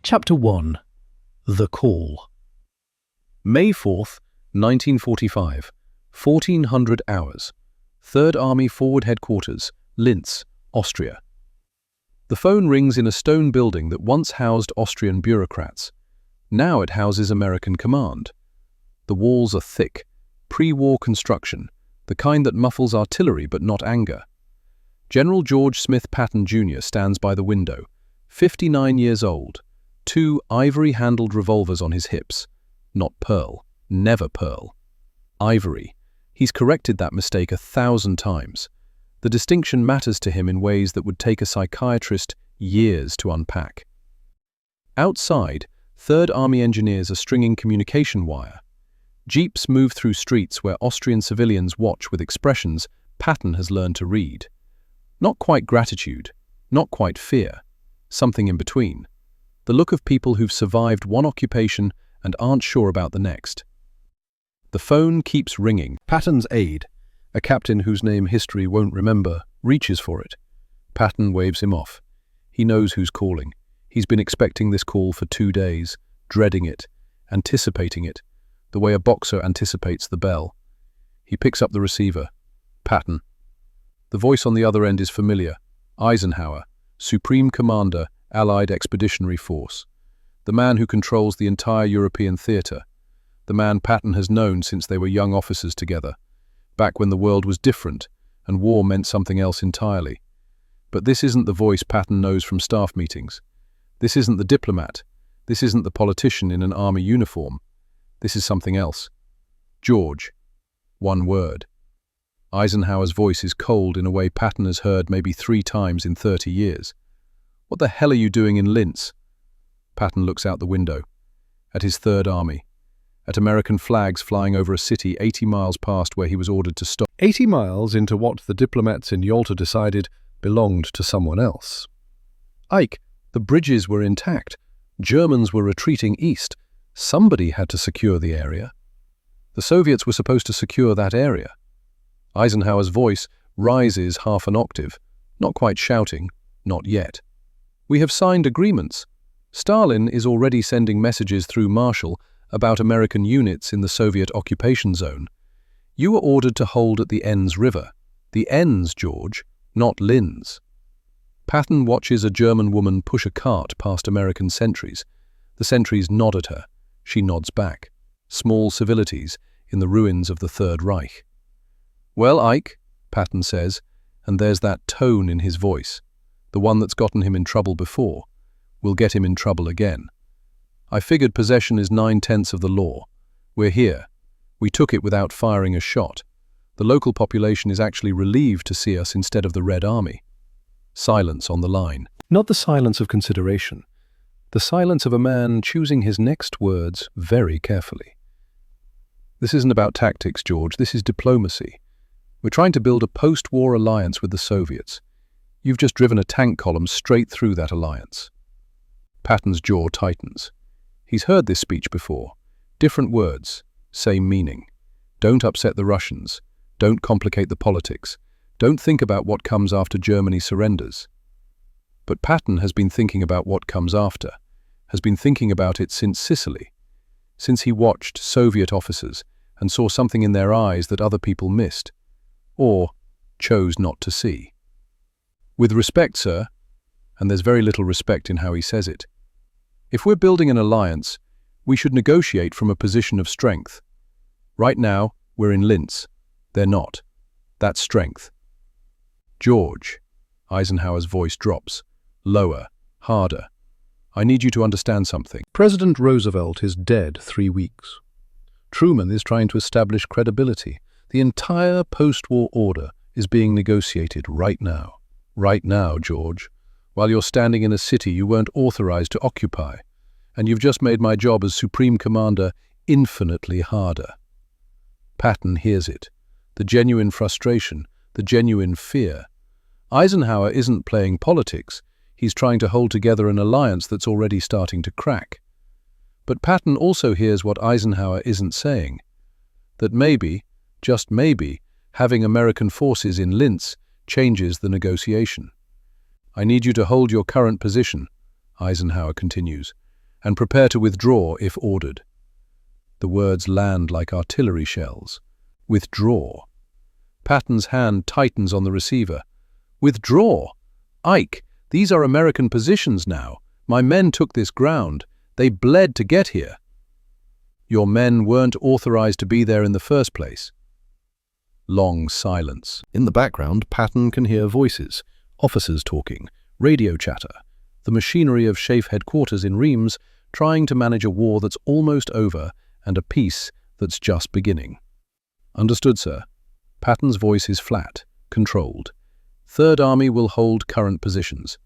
Chapter 1. The Call. May 4th, 1945, 1400 hours. Third Army Forward Headquarters, Linz, Austria. The phone rings in a stone building that once housed Austrian bureaucrats. Now it houses American command. The walls are thick, pre-war construction, the kind that muffles artillery but not anger. General George Smith Patton Jr. stands by the window, 59 years old, 2 ivory-handled revolvers on his hips. Not pearl, never pearl. Ivory. He's corrected that mistake 1,000 times. The distinction matters to him in ways that would take a psychiatrist years to unpack. Outside, Third Army engineers are stringing communication wire. Jeeps move through streets where Austrian civilians watch with expressions Patton has learned to read. Not quite gratitude, not quite fear, something in between. The look of people who've survived one occupation and aren't sure about the next. The phone keeps ringing. Patton's aide, a captain whose name history won't remember, reaches for it. Patton waves him off. He knows who's calling. He's been expecting this call for 2 days, dreading it, anticipating it, the way a boxer anticipates the bell. He picks up the receiver. Patton. The voice on the other end is familiar. Eisenhower, Supreme Commander, Allied Expeditionary Force. The man who controls the entire European theatre. The man Patton has known since they were young officers together, back when the world was different and war meant something else entirely. But this isn't the voice Patton knows from staff meetings. This isn't the diplomat. This isn't the politician in an army uniform. This is something else. George. One word. Eisenhower's voice is cold in a way Patton has heard maybe 3 times in 30 years. What the hell are you doing in Linz? Patton looks out the window. At his Third Army. At American flags flying over a city 80 miles past where he was ordered to stop. 80 miles into what the diplomats in Yalta decided belonged to someone else. Ike, the bridges were intact. Germans were retreating east. Somebody had to secure the area. The Soviets were supposed to secure that area. Eisenhower's voice rises half an octave, not quite shouting, not yet. We have signed agreements. Stalin is already sending messages through Marshall about American units in the Soviet occupation zone. You were ordered to hold at the Enns River. The Enns, George, not Linz. Patton watches a German woman push a cart past American sentries. The sentries nod at her. She nods back. Small civilities in the ruins of the Third Reich. Well, Ike, Patton says, and there's that tone in his voice. The one that's gotten him in trouble before, will get him in trouble again. I figured possession is 9/10 of the law. We're here. We took it without firing a shot. The local population is actually relieved to see us instead of the Red Army. Silence on the line. Not the silence of consideration. The silence of a man choosing his next words very carefully. This isn't about tactics, George. This is diplomacy. We're trying to build a post-war alliance with the Soviets. You've just driven a tank column straight through that alliance. Patton's jaw tightens. He's heard this speech before. Different words, same meaning. Don't upset the Russians. Don't complicate the politics. Don't think about what comes after Germany surrenders. But Patton has been thinking about what comes after, has been thinking about it since Sicily, since he watched Soviet officers and saw something in their eyes that other people missed, or chose not to see. With respect, sir, and there's very little respect in how he says it, if we're building an alliance, we should negotiate from a position of strength. Right now, we're in Linz. They're not. That's strength. George, Eisenhower's voice drops, lower, harder. I need you to understand something. President Roosevelt is dead 3 weeks. Truman is trying to establish credibility. The entire post-war order is being negotiated right now. Right now, George, while you're standing in a city you weren't authorized to occupy, and you've just made my job as Supreme Commander infinitely harder. Patton hears it. The genuine frustration, the genuine fear. Eisenhower isn't playing politics. He's trying to hold together an alliance that's already starting to crack. But Patton also hears what Eisenhower isn't saying. That maybe, just maybe, having American forces in Linz changes the negotiation. I need you to hold your current position, Eisenhower continues. and prepare to withdraw if ordered. The words land like artillery shells. Withdraw. Patton's hand tightens on the receiver. Withdraw! Ike, these are American positions now. My men took this ground. They bled to get here. Your men weren't authorized to be there in the first place. Long silence. In the background, Patton can hear voices, officers talking, radio chatter, the machinery of SHAEF headquarters in Reims trying to manage a war that's almost over and a peace that's just beginning. Understood, sir. Patton's voice is flat, controlled. Third Army will hold current positions.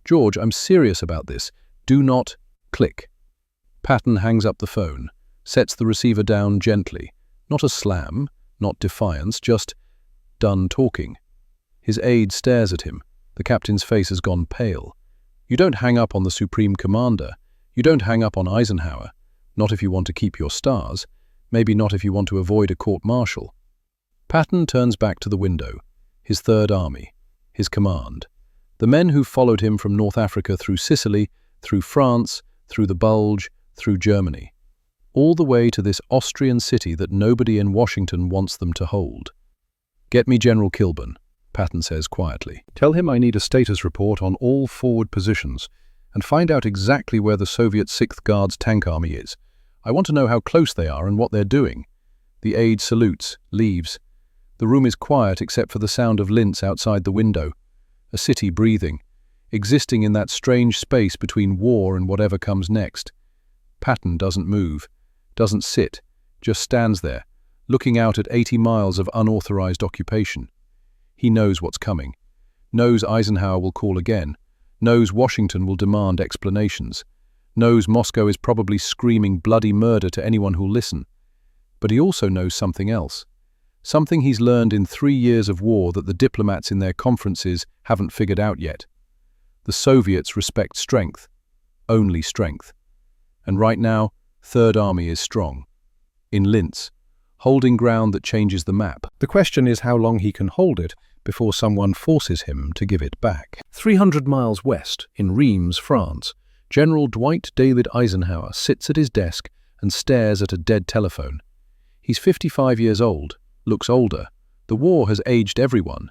George, I'm serious about this. Do not click. Patton hangs up the phone, sets the receiver down gently. Not a slam, not defiance, just done talking. His aide stares at him. The captain's face has gone pale. You don't hang up on the Supreme Commander. You don't hang up on Eisenhower. Not if you want to keep your stars. Maybe not if you want to avoid a court-martial. Patton turns back to the window. His Third Army. His command. The men who followed him from North Africa through Sicily, through France, through the Bulge, through Germany. All the way to this Austrian city that nobody in Washington wants them to hold. Get me General Kilburn, Patton says quietly. Tell him I need a status report on all forward positions and find out exactly where the Soviet 6th Guards Tank Army is. I want to know how close they are and what they're doing. The aide salutes, leaves. The room is quiet except for the sound of Linz outside the window. A city breathing, existing in that strange space between war and whatever comes next. Patton doesn't move, doesn't sit, just stands there, looking out at 80 miles of unauthorized occupation. He knows what's coming, knows Eisenhower will call again, knows Washington will demand explanations, knows Moscow is probably screaming bloody murder to anyone who'll listen. But he also knows something else. Something he's learned in 3 years of war that the diplomats in their conferences haven't figured out yet. The Soviets respect strength, only strength. And right now, Third Army is strong. In Linz, holding ground that changes the map. The question is how long he can hold it before someone forces him to give it back. 300 miles west, in Reims, France, General Dwight David Eisenhower sits at his desk and stares at a dead telephone. He's 55 years old. Looks older. The war has aged everyone.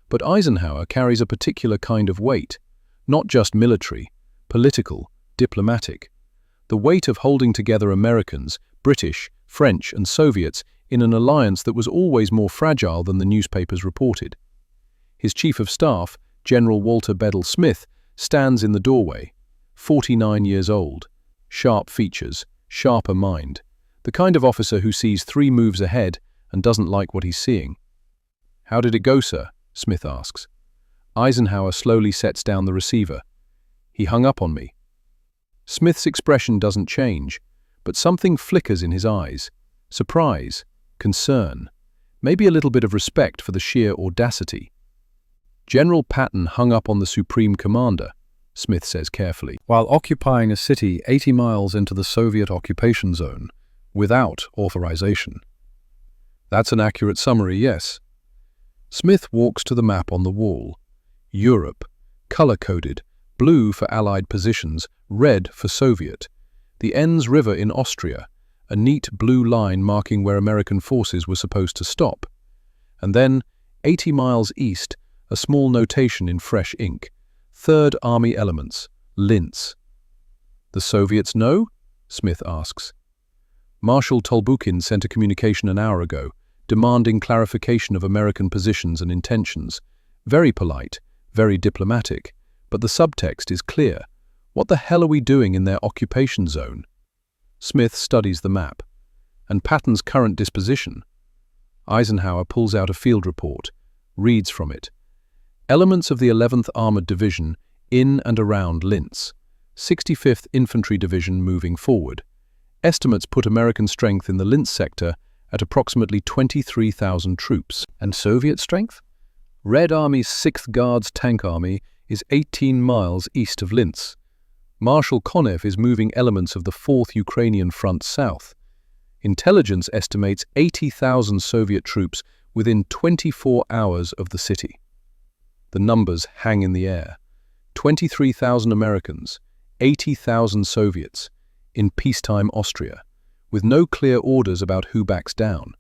But Eisenhower carries a particular kind of weight, not just military, political, diplomatic. The weight of holding together Americans, British, French and Soviets in an alliance that was always more fragile than the newspapers reported. His chief of staff, General Walter Bedell Smith, stands in the doorway, 49 years old, sharp features, sharper mind, the kind of officer who sees 3 moves ahead and doesn't like what he's seeing. How did it go, sir? Smith asks. Eisenhower slowly sets down the receiver. He hung up on me. Smith's expression doesn't change, but something flickers in his eyes. Surprise, concern, maybe a little bit of respect for the sheer audacity. General Patton hung up on the Supreme Commander, Smith says carefully, while occupying a city 80 miles into the Soviet occupation zone, without authorization. That's an accurate summary, yes. Smith walks to the map on the wall. Europe, color-coded, blue for Allied positions, red for Soviet. The Enns River in Austria, a neat blue line marking where American forces were supposed to stop. And then, 80 miles east, a small notation in fresh ink. Third Army elements, Linz. The Soviets know? Smith asks. Marshal Tolbukin sent a communication an hour ago, demanding clarification of American positions and intentions. Very polite, very diplomatic, but the subtext is clear. What the hell are we doing in their occupation zone? Smith studies the map, and Patton's current disposition. Eisenhower pulls out a field report, reads from it. Elements of the 11th Armored Division in and around Linz. 65th Infantry Division moving forward. Estimates put American strength in the Linz sector at approximately 23,000 troops. And Soviet strength? Red Army's 6th Guards Tank Army is 18 miles east of Linz. Marshal Konev is moving elements of the 4th Ukrainian Front south. Intelligence estimates 80,000 Soviet troops within 24 hours of the city. The numbers hang in the air. 23,000 Americans, 80,000 Soviets, in peacetime Austria, with no clear orders about who backs down.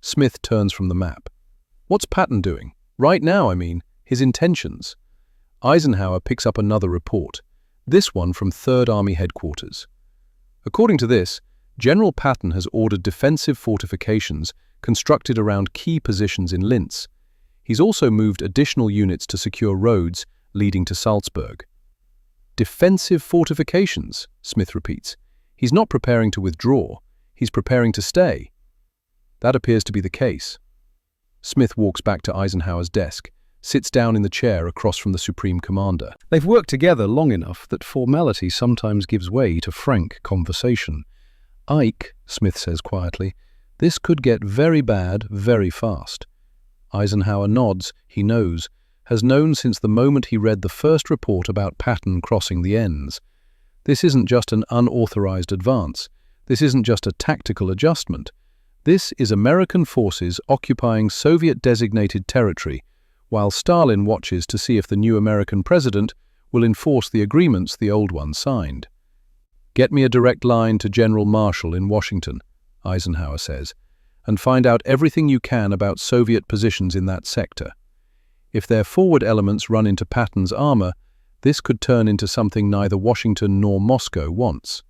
Smith turns from the map. What's Patton doing? Right now, I mean, his intentions. Eisenhower picks up another report, this one from 3rd Army headquarters. According to this, General Patton has ordered defensive fortifications constructed around key positions in Linz. He's also moved additional units to secure roads leading to Salzburg. Defensive fortifications, Smith repeats. He's not preparing to withdraw, he's preparing to stay. That appears to be the case. Smith walks back to Eisenhower's desk, sits down in the chair across from the Supreme Commander. They've worked together long enough that formality sometimes gives way to frank conversation. Ike, Smith says quietly, this could get very bad very fast. Eisenhower nods, he knows, has known since the moment he read the first report about Patton crossing the Enns. This isn't just an unauthorized advance. This isn't just a tactical adjustment. This is American forces occupying Soviet-designated territory, while Stalin watches to see if the new American president will enforce the agreements the old one signed. Get me a direct line to General Marshall in Washington, Eisenhower says, and find out everything you can about Soviet positions in that sector. If their forward elements run into Patton's armor, this could turn into something neither Washington nor Moscow wants.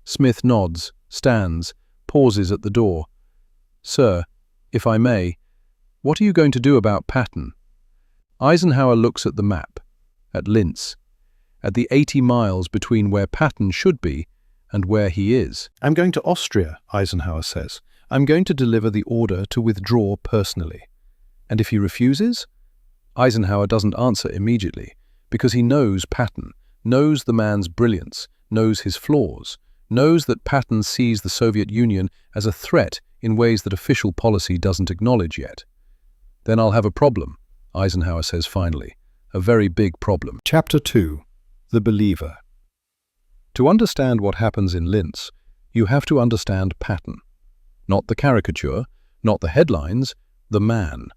Smith nods, stands, pauses at the door. Sir, if I may, what are you going to do about Patton? Eisenhower looks at the map, at Linz, at the 80 miles between where Patton should be and where he is. I'm going to Austria, Eisenhower says. I'm going to deliver the order to withdraw personally. And if he refuses? Eisenhower doesn't answer immediately, because he knows Patton, knows the man's brilliance, knows his flaws, knows that Patton sees the Soviet Union as a threat in ways that official policy doesn't acknowledge yet. Then I'll have a problem, Eisenhower says finally, a very big problem. Chapter 2. The Believer. To understand what happens in Linz, you have to understand Patton. Not the caricature, not the headlines, the man.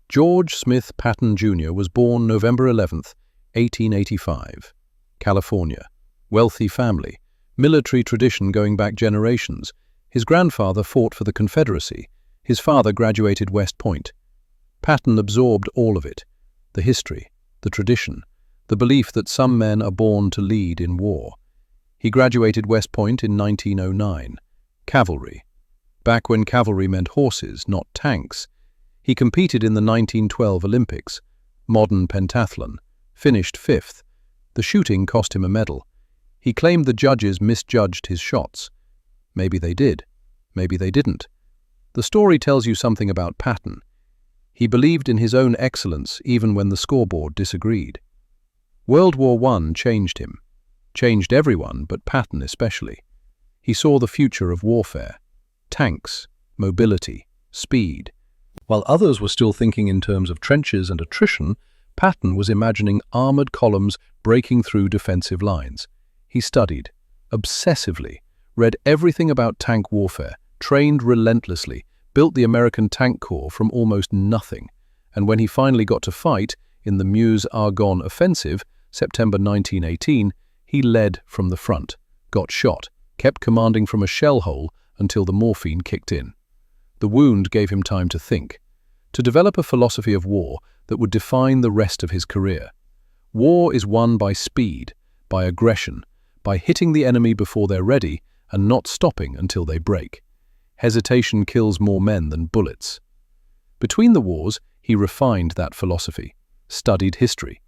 George Smith Patton Jr. was born November 11th, 1885. California. Wealthy family. Military tradition going back generations. His grandfather fought for the Confederacy. His father graduated West Point. Patton absorbed all of it. The history, the tradition, the belief that some men are born to lead in war. He graduated West Point in 1909. Cavalry. Back when cavalry meant horses, not tanks. He competed in the 1912 Olympics, modern pentathlon, finished 5th. The shooting cost him a medal. He claimed the judges misjudged his shots. Maybe they did. Maybe they didn't. The story tells you something about Patton. He believed in his own excellence even when the scoreboard disagreed. World War I changed him. Changed everyone, but Patton especially. He saw the future of warfare. Tanks, mobility, speed. While others were still thinking in terms of trenches and attrition, Patton was imagining armored columns breaking through defensive lines. He studied, obsessively, read everything about tank warfare, trained relentlessly, built the American Tank Corps from almost nothing, and when he finally got to fight in the Meuse-Argonne offensive, September 1918, he led from the front, got shot, kept commanding from a shell hole until the morphine kicked in. The wound gave him time to think, to develop a philosophy of war that would define the rest of his career. War is won by speed, by aggression, by hitting the enemy before they're ready and not stopping until they break. Hesitation kills more men than bullets. Between the wars, he refined that philosophy, studied history.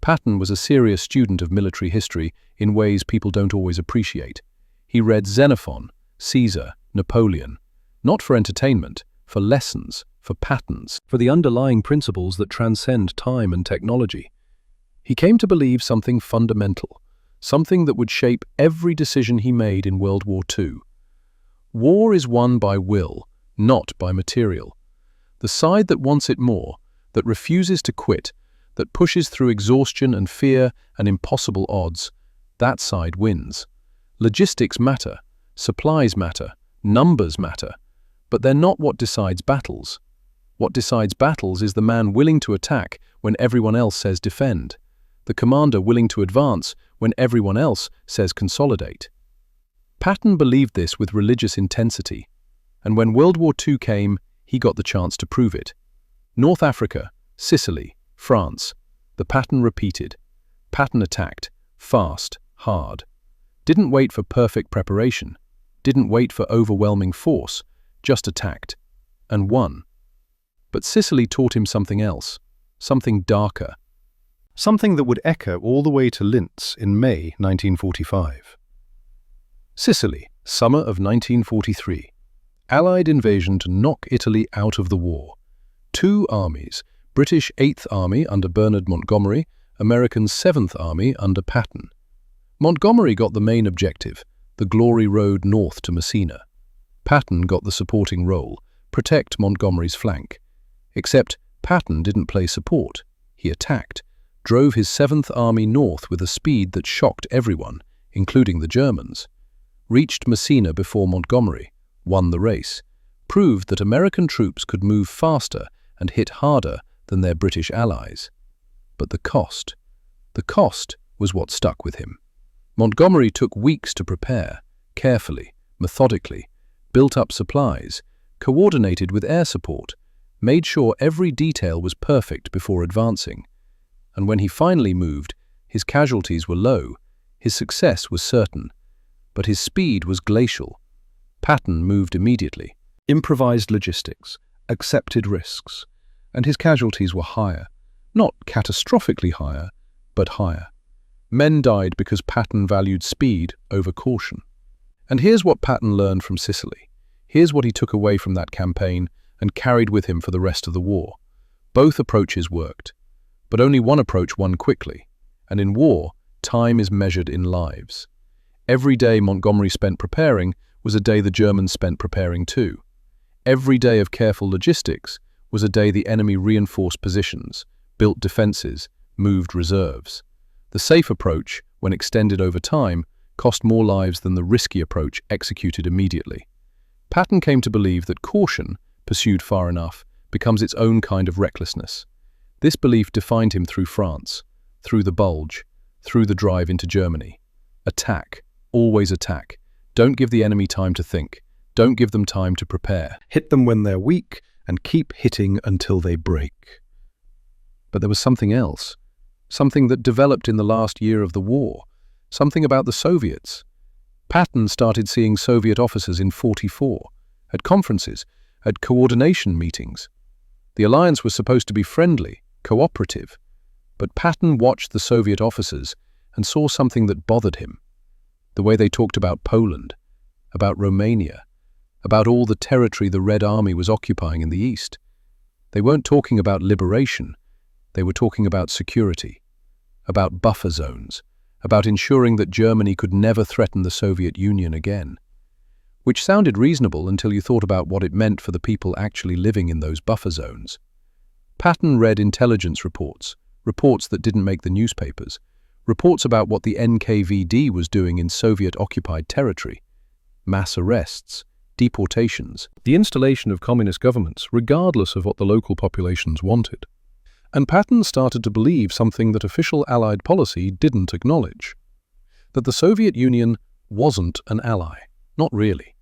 Patton was a serious student of military history in ways people don't always appreciate. He read Xenophon, Caesar, Napoleon, not for entertainment, for lessons, for patterns, for the underlying principles that transcend time and technology. He came to believe something fundamental, something that would shape every decision he made in World War II. War is won by will, not by material. The side that wants it more, that refuses to quit, that pushes through exhaustion and fear and impossible odds, that side wins. Logistics matter, supplies matter, numbers matter, but they're not what decides battles. What decides battles is the man willing to attack when everyone else says defend, the commander willing to advance when everyone else says consolidate. Patton believed this with religious intensity, and when World War II came, he got the chance to prove it. North Africa, Sicily, France. The pattern repeated. Patton attacked, fast, hard. Didn't wait for perfect preparation. Didn't wait for overwhelming force. Just attacked. And won. But Sicily taught him something else. Something darker. Something that would echo all the way to Linz in May 1945. Sicily, summer of 1943. Allied invasion to knock Italy out of the war. Two armies, British 8th Army under Bernard Montgomery, American 7th Army under Patton. Montgomery got the main objective, the Glory Road north to Messina. Patton got the supporting role, protect Montgomery's flank. Except Patton didn't play support. He attacked, drove his 7th Army north with a speed that shocked everyone, including the Germans. Reached Messina before Montgomery, won the race, proved that American troops could move faster and hit harder than their British allies. But the cost was what stuck with him. Montgomery took weeks to prepare, carefully, methodically, built up supplies, coordinated with air support, made sure every detail was perfect before advancing. And when he finally moved, his casualties were low, his success was certain, but his speed was glacial. Patton moved immediately, improvised logistics, accepted risks, and his casualties were higher. Not catastrophically higher, but higher. Men died because Patton valued speed over caution. And here's what Patton learned from Sicily. Here's what he took away from that campaign and carried with him for the rest of the war. Both approaches worked, but only one approach won quickly. And in war, time is measured in lives. Every day Montgomery spent preparing was a day the Germans spent preparing too. Every day of careful logistics was a day the enemy reinforced positions, built defenses, moved reserves. The safe approach, when extended over time, cost more lives than the risky approach executed immediately. Patton came to believe that caution, pursued far enough, becomes its own kind of recklessness. This belief defined him through France, through the Bulge, through the drive into Germany. Attack, always attack. Don't give the enemy time to think. Don't give them time to prepare. Hit them when they're weak and keep hitting until they break. But there was something else. Something that developed in the last year of the war. Something about the Soviets. Patton started seeing Soviet officers in '44, at conferences, at coordination meetings. The alliance was supposed to be friendly, cooperative, but Patton watched the Soviet officers and saw something that bothered him. The way they talked about Poland, about Romania, about all the territory the Red Army was occupying in the East. They weren't talking about liberation, they were talking about security, about buffer zones, about ensuring that Germany could never threaten the Soviet Union again. Which sounded reasonable until you thought about what it meant for the people actually living in those buffer zones. Patton read intelligence reports, reports that didn't make the newspapers, reports about what the NKVD was doing in Soviet-occupied territory. Mass arrests, deportations, the installation of communist governments regardless of what the local populations wanted. And Patton started to believe something that official Allied policy didn't acknowledge. That the Soviet Union wasn't an ally, not really.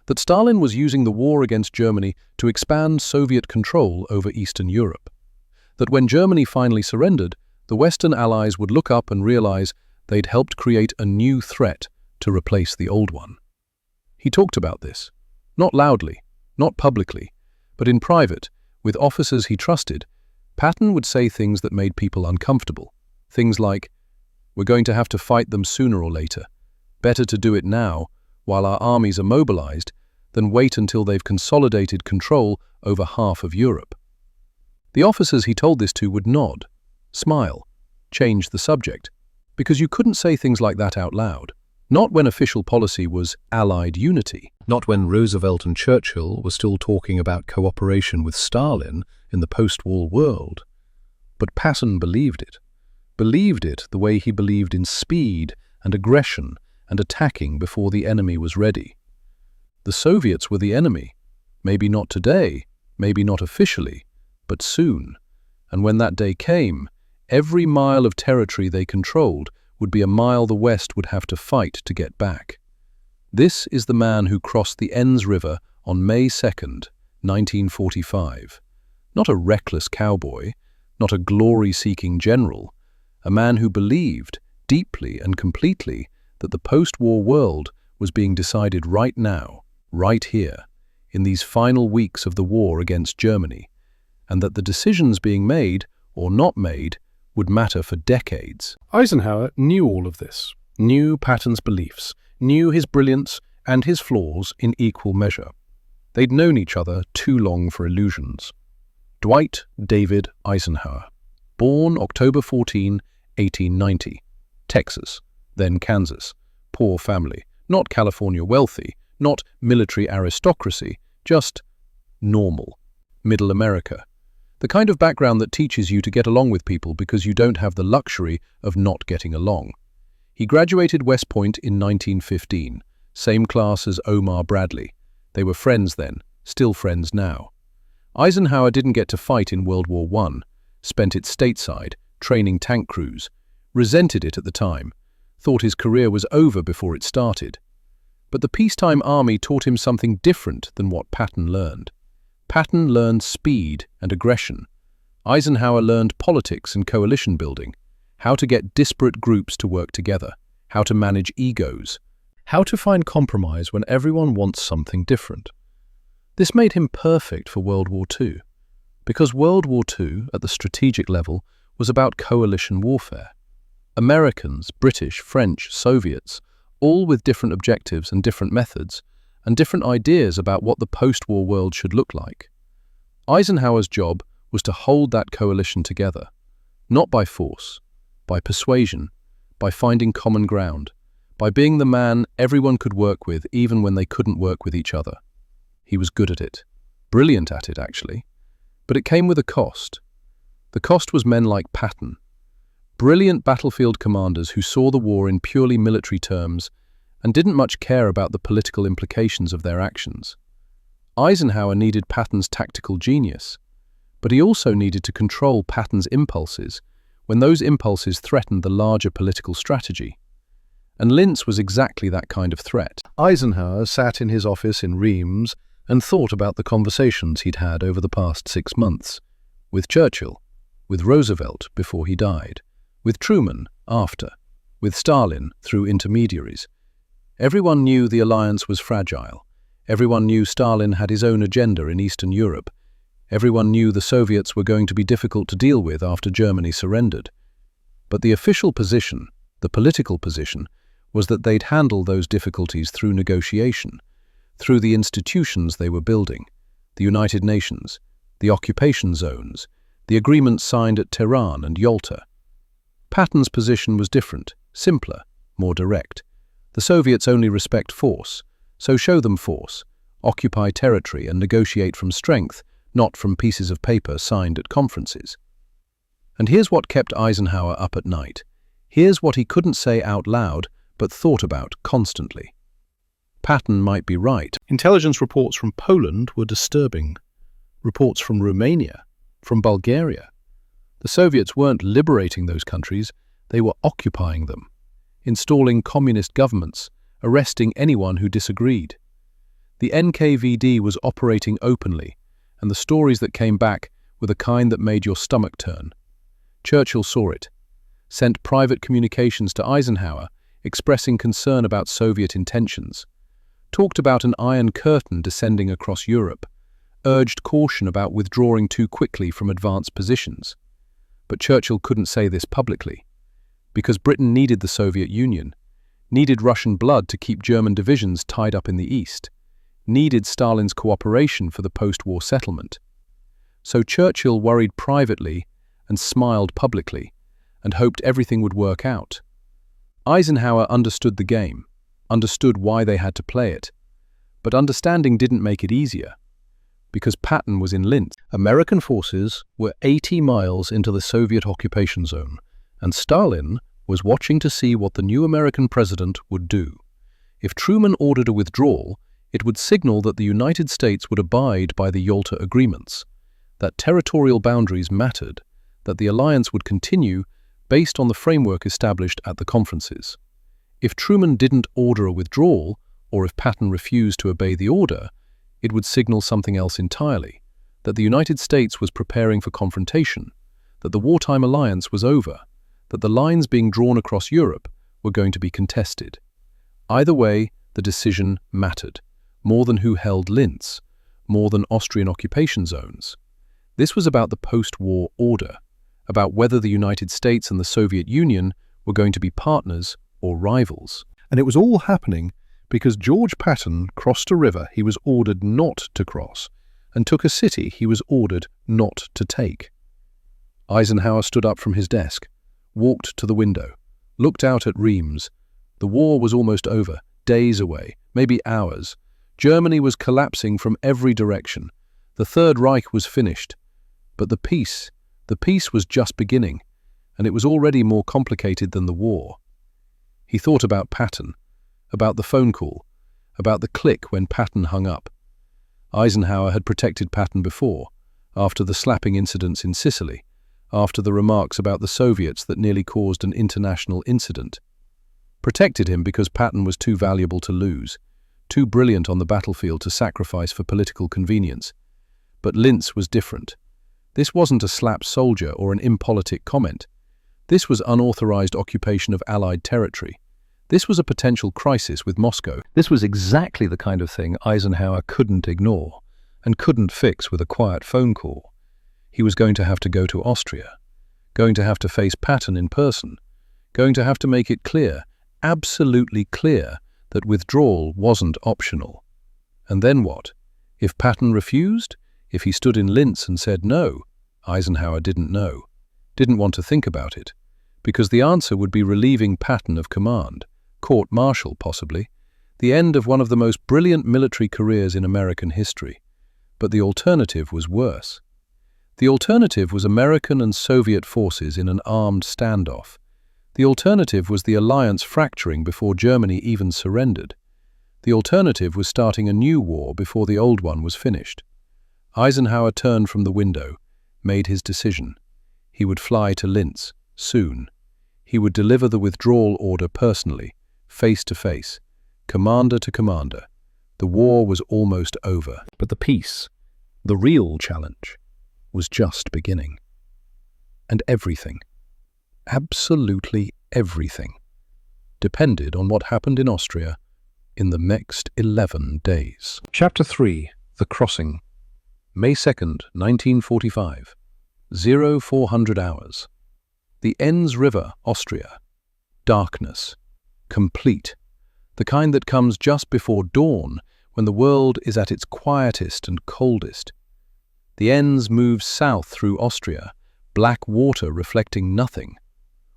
That Stalin was using the war against Germany to expand Soviet control over Eastern Europe. That when Germany finally surrendered, the Western Allies would look up and realize they'd helped create a new threat to replace the old one. He talked about this, not loudly, not publicly, but in private, with officers he trusted. Patton would say things that made people uncomfortable. Things like, "We're going to have to fight them sooner or later. Better to do it now, while our armies are mobilized, than wait until they've consolidated control over half of Europe." The officers he told this to would nod, smile, change the subject, because you couldn't say things like that out loud. Not when official policy was Allied unity. Not when Roosevelt and Churchill were still talking about cooperation with Stalin in the post-war world. But Patton believed it the way he believed in speed and aggression and attacking before the enemy was ready. The Soviets were the enemy, maybe not today, maybe not officially, but soon. And when that day came, every mile of territory they controlled would be a mile the West would have to fight to get back. This is the man who crossed the Enns River on May 2nd, 1945. Not a reckless cowboy, not a glory-seeking general, a man who believed, deeply and completely, that the post-war world was being decided right now, right here, in these final weeks of the war against Germany, and that the decisions being made, or not made, would matter for decades. Eisenhower knew all of this, knew Patton's beliefs, knew his brilliance and his flaws in equal measure. They'd known each other too long for illusions. Dwight David Eisenhower, born October 14, 1890, Texas, then Kansas, poor family, not California wealthy, not military aristocracy, just normal, middle America. The kind of background that teaches you to get along with people because you don't have the luxury of not getting along. He graduated West Point in 1915, same class as Omar Bradley. They were friends then, still friends now. Eisenhower didn't get to fight in World War I, spent it stateside, training tank crews, resented it at the time, thought his career was over before it started. But the peacetime army taught him something different than what Patton learned. Patton learned speed and aggression. Eisenhower learned politics and coalition building, how to get disparate groups to work together, how to manage egos, how to find compromise when everyone wants something different. This made him perfect for World War II, because World War II, at the strategic level, was about coalition warfare. Americans, British, French, Soviets, all with different objectives and different methods, and different ideas about what the post-war world should look like. Eisenhower's job was to hold that coalition together, not by force, by persuasion, by finding common ground, by being the man everyone could work with even when they couldn't work with each other. He was good at it, brilliant at it actually, but it came with a cost. The cost was men like Patton, brilliant battlefield commanders who saw the war in purely military terms and didn't much care about the political implications of their actions. Eisenhower needed Patton's tactical genius, but he also needed to control Patton's impulses when those impulses threatened the larger political strategy. And Lintz was exactly that kind of threat. Eisenhower sat in his office in Reims and thought about the conversations he'd had over the past 6 months, with Churchill, with Roosevelt before he died, with Truman after, with Stalin through intermediaries. Everyone knew the alliance was fragile. Everyone knew Stalin had his own agenda in Eastern Europe. Everyone knew the Soviets were going to be difficult to deal with after Germany surrendered. But the official position, the political position, was that they'd handle those difficulties through negotiation, through the institutions they were building, the United Nations, the occupation zones, the agreements signed at Tehran and Yalta. Patton's position was different, simpler, more direct. The Soviets only respect force, so show them force, occupy territory and negotiate from strength, not from pieces of paper signed at conferences. And here's what kept Eisenhower up at night. Here's what he couldn't say out loud, but thought about constantly. Patton might be right. Intelligence reports from Poland were disturbing. Reports from Romania, from Bulgaria. The Soviets weren't liberating those countries, they were occupying them, installing communist governments, arresting anyone who disagreed. The NKVD was operating openly, and the stories that came back were the kind that made your stomach turn. Churchill saw it, sent private communications to Eisenhower expressing concern about Soviet intentions, talked about an iron curtain descending across Europe, urged caution about withdrawing too quickly from advanced positions. But Churchill couldn't say this publicly, because Britain needed the Soviet Union, needed Russian blood to keep German divisions tied up in the East, needed Stalin's cooperation for the post-war settlement. So Churchill worried privately and smiled publicly, and hoped everything would work out. Eisenhower understood the game, understood why they had to play it, but understanding didn't make it easier, because Patton was in Linz. American forces were 80 miles into the Soviet occupation zone, and Stalin was watching to see what the new American president would do. If Truman ordered a withdrawal, it would signal that the United States would abide by the Yalta agreements, that territorial boundaries mattered, that the alliance would continue, based on the framework established at the conferences. If Truman didn't order a withdrawal, or if Patton refused to obey the order, it would signal something else entirely, that the United States was preparing for confrontation, that the wartime alliance was over, that the lines being drawn across Europe were going to be contested. Either way, the decision mattered, more than who held Linz, more than Austrian occupation zones. This was about the post-war order, about whether the United States and the Soviet Union were going to be partners or rivals. And it was all happening because George Patton crossed a river he was ordered not to cross and took a city he was ordered not to take. Eisenhower stood up from his desk, walked to the window, looked out at Reims. The war was almost over, days away, maybe hours. Germany was collapsing from every direction. The Third Reich was finished. But the peace was just beginning, and it was already more complicated than the war. He thought about Patton, about the phone call, about the click when Patton hung up. Eisenhower had protected Patton before, after the slapping incidents in Sicily, after the remarks about the Soviets that nearly caused an international incident. Protected him because Patton was too valuable to lose, too brilliant on the battlefield to sacrifice for political convenience. But Linz was different. This wasn't a slap soldier or an impolitic comment. This was unauthorized occupation of Allied territory. This was a potential crisis with Moscow. This was exactly the kind of thing Eisenhower couldn't ignore and couldn't fix with a quiet phone call. He was going to have to go to Austria, going to have to face Patton in person, going to have to make it clear, absolutely clear, that withdrawal wasn't optional. And then what? If Patton refused? If he stood in Linz and said no? Eisenhower didn't know, didn't want to think about it, because the answer would be relieving Patton of command, court-martial possibly, the end of one of the most brilliant military careers in American history. But the alternative was worse. The alternative was American and Soviet forces in an armed standoff. The alternative was the alliance fracturing before Germany even surrendered. The alternative was starting a new war before the old one was finished. Eisenhower turned from the window, made his decision. He would fly to Linz, soon. He would deliver the withdrawal order personally, face to face, commander to commander. The war was almost over. But the peace, the real challenge, was just beginning. And everything, absolutely everything, depended on what happened in Austria in the next 11 days. Chapter 3, The Crossing. May 2nd, 1945. 0400 hours. The Enns River, Austria. Darkness. Complete. The kind that comes just before dawn, when the world is at its quietest and coldest. The Enns moves south through Austria, black water reflecting nothing.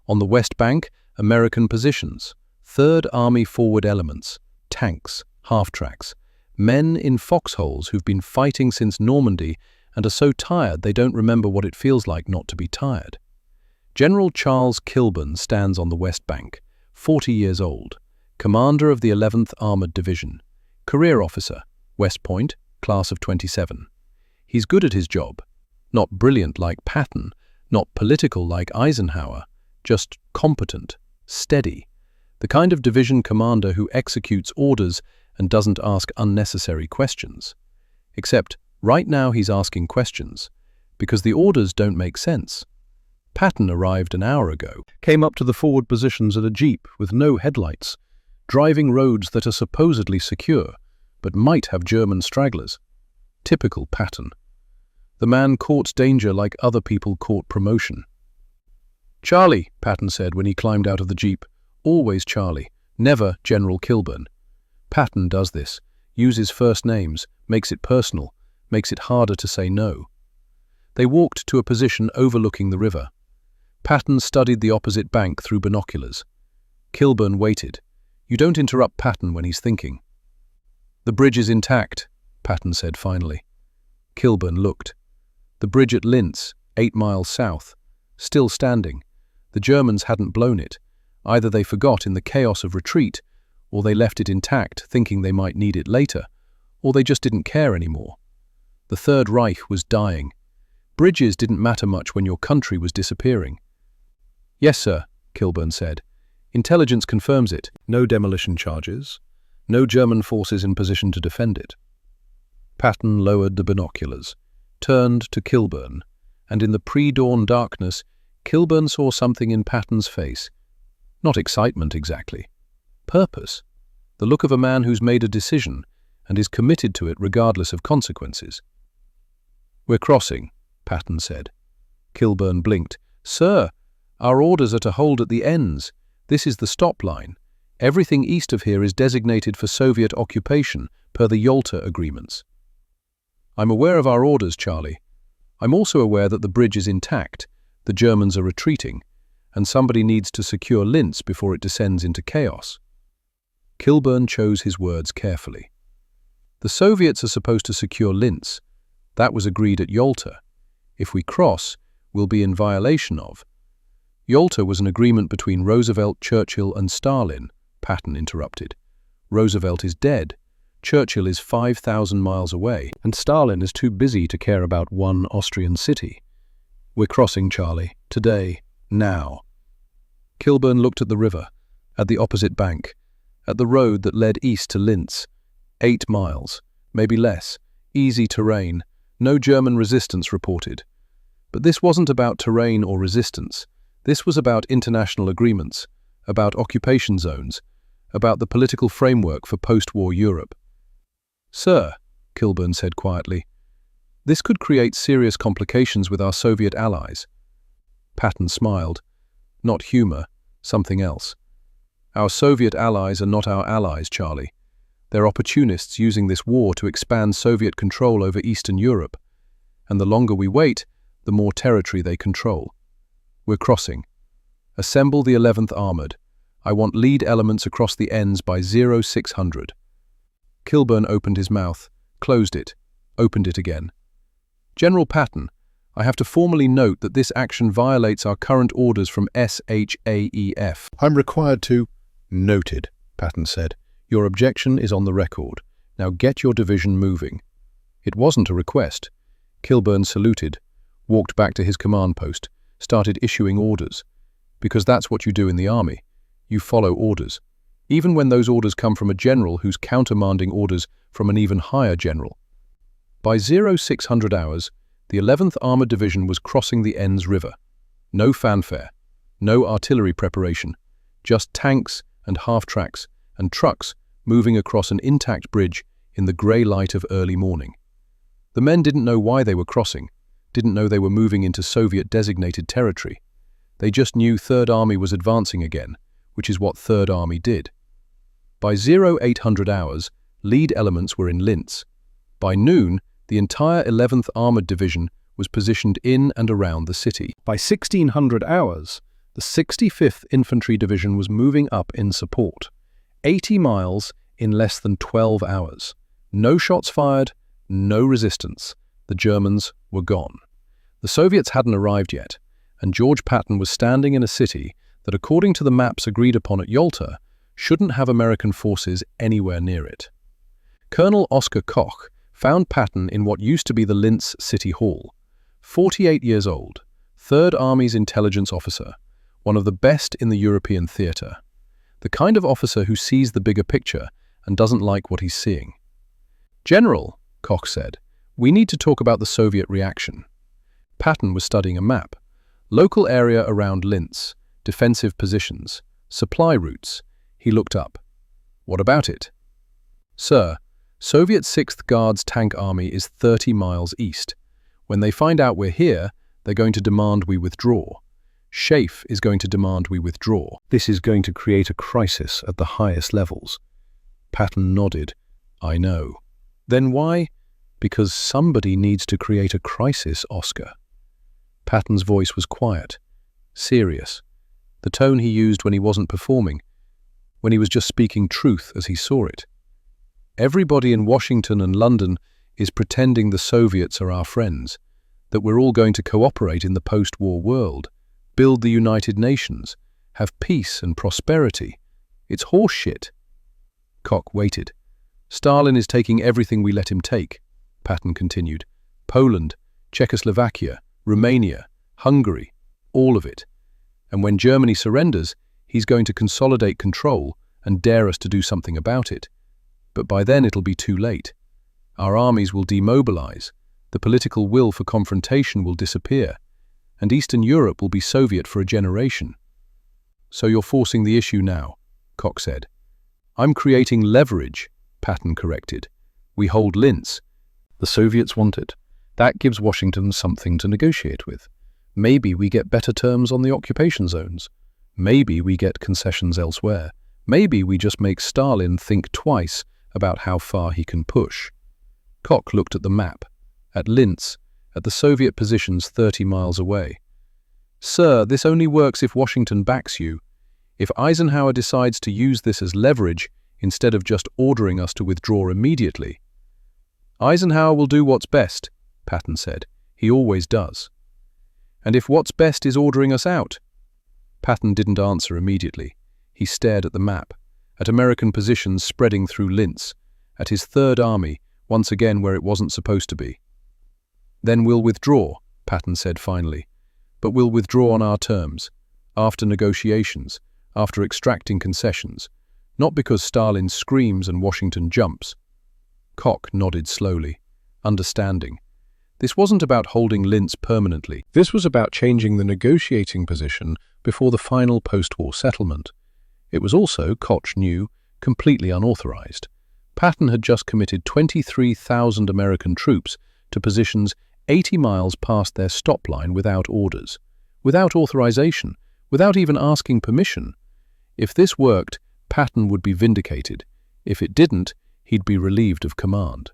On the west bank, American positions, Third Army forward elements, tanks, half-tracks, men in foxholes who've been fighting since Normandy and are so tired they don't remember what it feels like not to be tired. General Charles Kilburn stands on the west bank, 40 years old, commander of the 11th Armored Division, career officer, West Point, class of 27. He's good at his job, not brilliant like Patton, not political like Eisenhower, just competent, steady, the kind of division commander who executes orders and doesn't ask unnecessary questions. Except, right now he's asking questions, because the orders don't make sense. Patton arrived an hour ago, came up to the forward positions in a jeep with no headlights, driving roads that are supposedly secure, but might have German stragglers. Typical Patton. The man courts danger like other people court promotion. "Charlie," Patton said when he climbed out of the jeep. Always Charlie, never General Kilburn. Patton does this, uses first names, makes it personal, makes it harder to say no. They walked to a position overlooking the river. Patton studied the opposite bank through binoculars. Kilburn waited. You don't interrupt Patton when he's thinking. "The bridge is intact," Patton said finally. Kilburn looked. The bridge at Linz, 8 miles south, still standing. The Germans hadn't blown it. Either they forgot in the chaos of retreat, or they left it intact thinking they might need it later, or they just didn't care anymore. The Third Reich was dying. Bridges didn't matter much when your country was disappearing. Yes, sir, Kilburn said. Intelligence confirms it. No demolition charges. No German forces in position to defend it. Patton lowered the binoculars, turned to Kilburn, and in the pre-dawn darkness, Kilburn saw something in Patton's face. Not excitement exactly. Purpose. The look of a man who's made a decision and is committed to it regardless of consequences. "We're crossing," Patton said. Kilburn blinked. "Sir, our orders are to hold at the ends. This is the stop line. Everything east of here is designated for Soviet occupation per the Yalta agreements." "I'm aware of our orders, Charlie. I'm also aware that the bridge is intact, the Germans are retreating, and somebody needs to secure Linz before it descends into chaos." Kilburn chose his words carefully. "The Soviets are supposed to secure Linz. That was agreed at Yalta. If we cross, we'll be in violation of—" "Yalta was an agreement between Roosevelt, Churchill and Stalin," Patton interrupted. "Roosevelt is dead. Churchill is 5,000 miles away, and Stalin is too busy to care about one Austrian city. We're crossing, Charlie. Today. Now." Kilburn looked at the river, at the opposite bank, at the road that led east to Linz. 8 miles, maybe less, easy terrain, no German resistance reported. But this wasn't about terrain or resistance. This was about international agreements, about occupation zones, about the political framework for post-war Europe. "Sir," Kilburn said quietly, "this could create serious complications with our Soviet allies." Patton smiled. Not humor, something else. "Our Soviet allies are not our allies, Charlie. They're opportunists using this war to expand Soviet control over Eastern Europe. And the longer we wait, the more territory they control. We're crossing. Assemble the 11th Armored. I want lead elements across the ends by 0600. Kilburn opened his mouth, closed it, opened it again. "General Patton, I have to formally note that this action violates our current orders from SHAEF. "I'm required to—" "Noted," Patton said. "Your objection is on the record. Now get your division moving." It wasn't a request. Kilburn saluted, walked back to his command post, started issuing orders. Because that's what you do in the army. You follow orders, even when those orders come from a general who's countermanding orders from an even higher general. By 0600 hours, the 11th Armored Division was crossing the Enns River. No fanfare, no artillery preparation, just tanks and half-tracks and trucks moving across an intact bridge in the grey light of early morning. The men didn't know why they were crossing, didn't know they were moving into Soviet-designated territory. They just knew Third Army was advancing again, which is what Third Army did. By 0800 hours, lead elements were in Linz. By noon, the entire 11th Armored Division was positioned in and around the city. By 1600 hours, the 65th Infantry Division was moving up in support. 80 miles in less than 12 hours. No shots fired, no resistance. The Germans were gone. The Soviets hadn't arrived yet, and George Patton was standing in a city that, according to the maps agreed upon at Yalta, shouldn't have American forces anywhere near it. Colonel Oskar Koch found Patton in what used to be the Linz City Hall. 48 years old, Third Army's intelligence officer, one of the best in the European theatre. The kind of officer who sees the bigger picture and doesn't like what he's seeing. "General," Koch said, "we need to talk about the Soviet reaction." Patton was studying a map. Local area around Linz, defensive positions, supply routes. He looked up. "What about it?" "Sir, Soviet 6th Guards Tank Army is 30 miles east. When they find out we're here, they're going to demand we withdraw. SHAEF is going to demand we withdraw. This is going to create a crisis at the highest levels." Patton nodded. "I know." "Then why?" "Because somebody needs to create a crisis, Oscar." Patton's voice was quiet, serious, the tone he used when he wasn't performing, when he was just speaking truth as he saw it. Everybody in Washington and London is pretending the Soviets are our friends, that we're all going to cooperate in the post-war world, build the United Nations, have peace and prosperity. It's horseshit. Koch waited. "Stalin is taking everything we let him take," Patton continued. "Poland, Czechoslovakia, Romania, Hungary, all of it. And when Germany surrenders, he's going to consolidate control and dare us to do something about it. But by then it'll be too late. Our armies will demobilize, the political will for confrontation will disappear, and Eastern Europe will be Soviet for a generation. So you're forcing the issue now, Koch said. I'm creating leverage, Patton corrected. We hold Linz. The Soviets want it. That gives Washington something to negotiate with. Maybe we get better terms on the occupation zones. Maybe we get concessions elsewhere. Maybe we just make Stalin think twice about how far he can push. Koch looked at the map, at Linz, at the Soviet positions 30 miles away. Sir, this only works if Washington backs you. If Eisenhower decides to use this as leverage instead of just ordering us to withdraw immediately. Eisenhower will do what's best, Patton said. He always does. And if what's best is ordering us out? Patton didn't answer immediately. He stared at the map, at American positions spreading through Linz, at his Third Army, once again where it wasn't supposed to be. Then we'll withdraw, Patton said finally. But we'll withdraw on our terms, after negotiations, after extracting concessions, not because Stalin screams and Washington jumps. Koch nodded slowly, understanding. This wasn't about holding Linz permanently. This was about changing the negotiating position before the final post-war settlement. It was also, Koch knew, completely unauthorized. Patton had just committed 23,000 American troops to positions 80 miles past their stop line without orders, without authorization, without even asking permission. If this worked, Patton would be vindicated. If it didn't, he'd be relieved of command.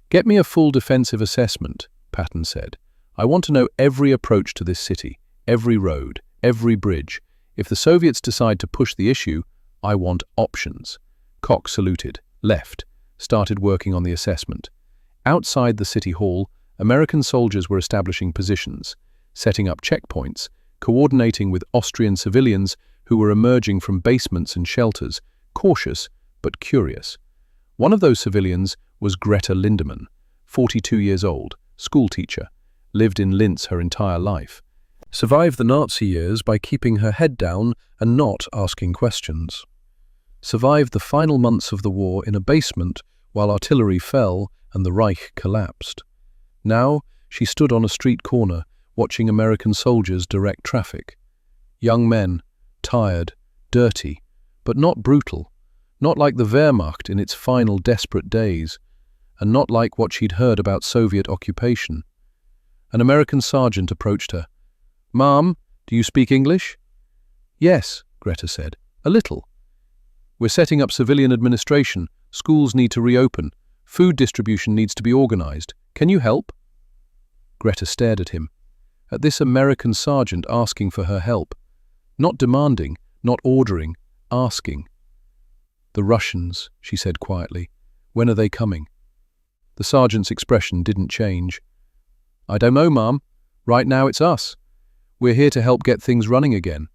Get me a full defensive assessment, Patton said. I want to know every approach to this city, every road, every bridge. If the Soviets decide to push the issue, I want options. Koch saluted, left, started working on the assessment. Outside the city hall, American soldiers were establishing positions, setting up checkpoints, coordinating with Austrian civilians who were emerging from basements and shelters, cautious but curious. One of those civilians was Greta Lindemann, 42 years old, schoolteacher, lived in Linz her entire life. Survived the Nazi years by keeping her head down and not asking questions. Survived the final months of the war in a basement while artillery fell and the Reich collapsed. Now she stood on a street corner watching American soldiers direct traffic. Young men, tired, dirty, but not brutal, not like the Wehrmacht in its final desperate days, and not like what she'd heard about Soviet occupation. An American sergeant approached her. "Ma'am, do you speak English?" "Yes," Greta said, "a little. We're setting up civilian administration, schools need to reopen, food distribution needs to be organized. Can you help?" Greta stared at him, at this American sergeant asking for her help. Not demanding, not ordering, asking. "The Russians," she said quietly. "When are they coming?" The sergeant's expression didn't change. "I don't know, ma'am. Right now it's us. We're here to help get things running again."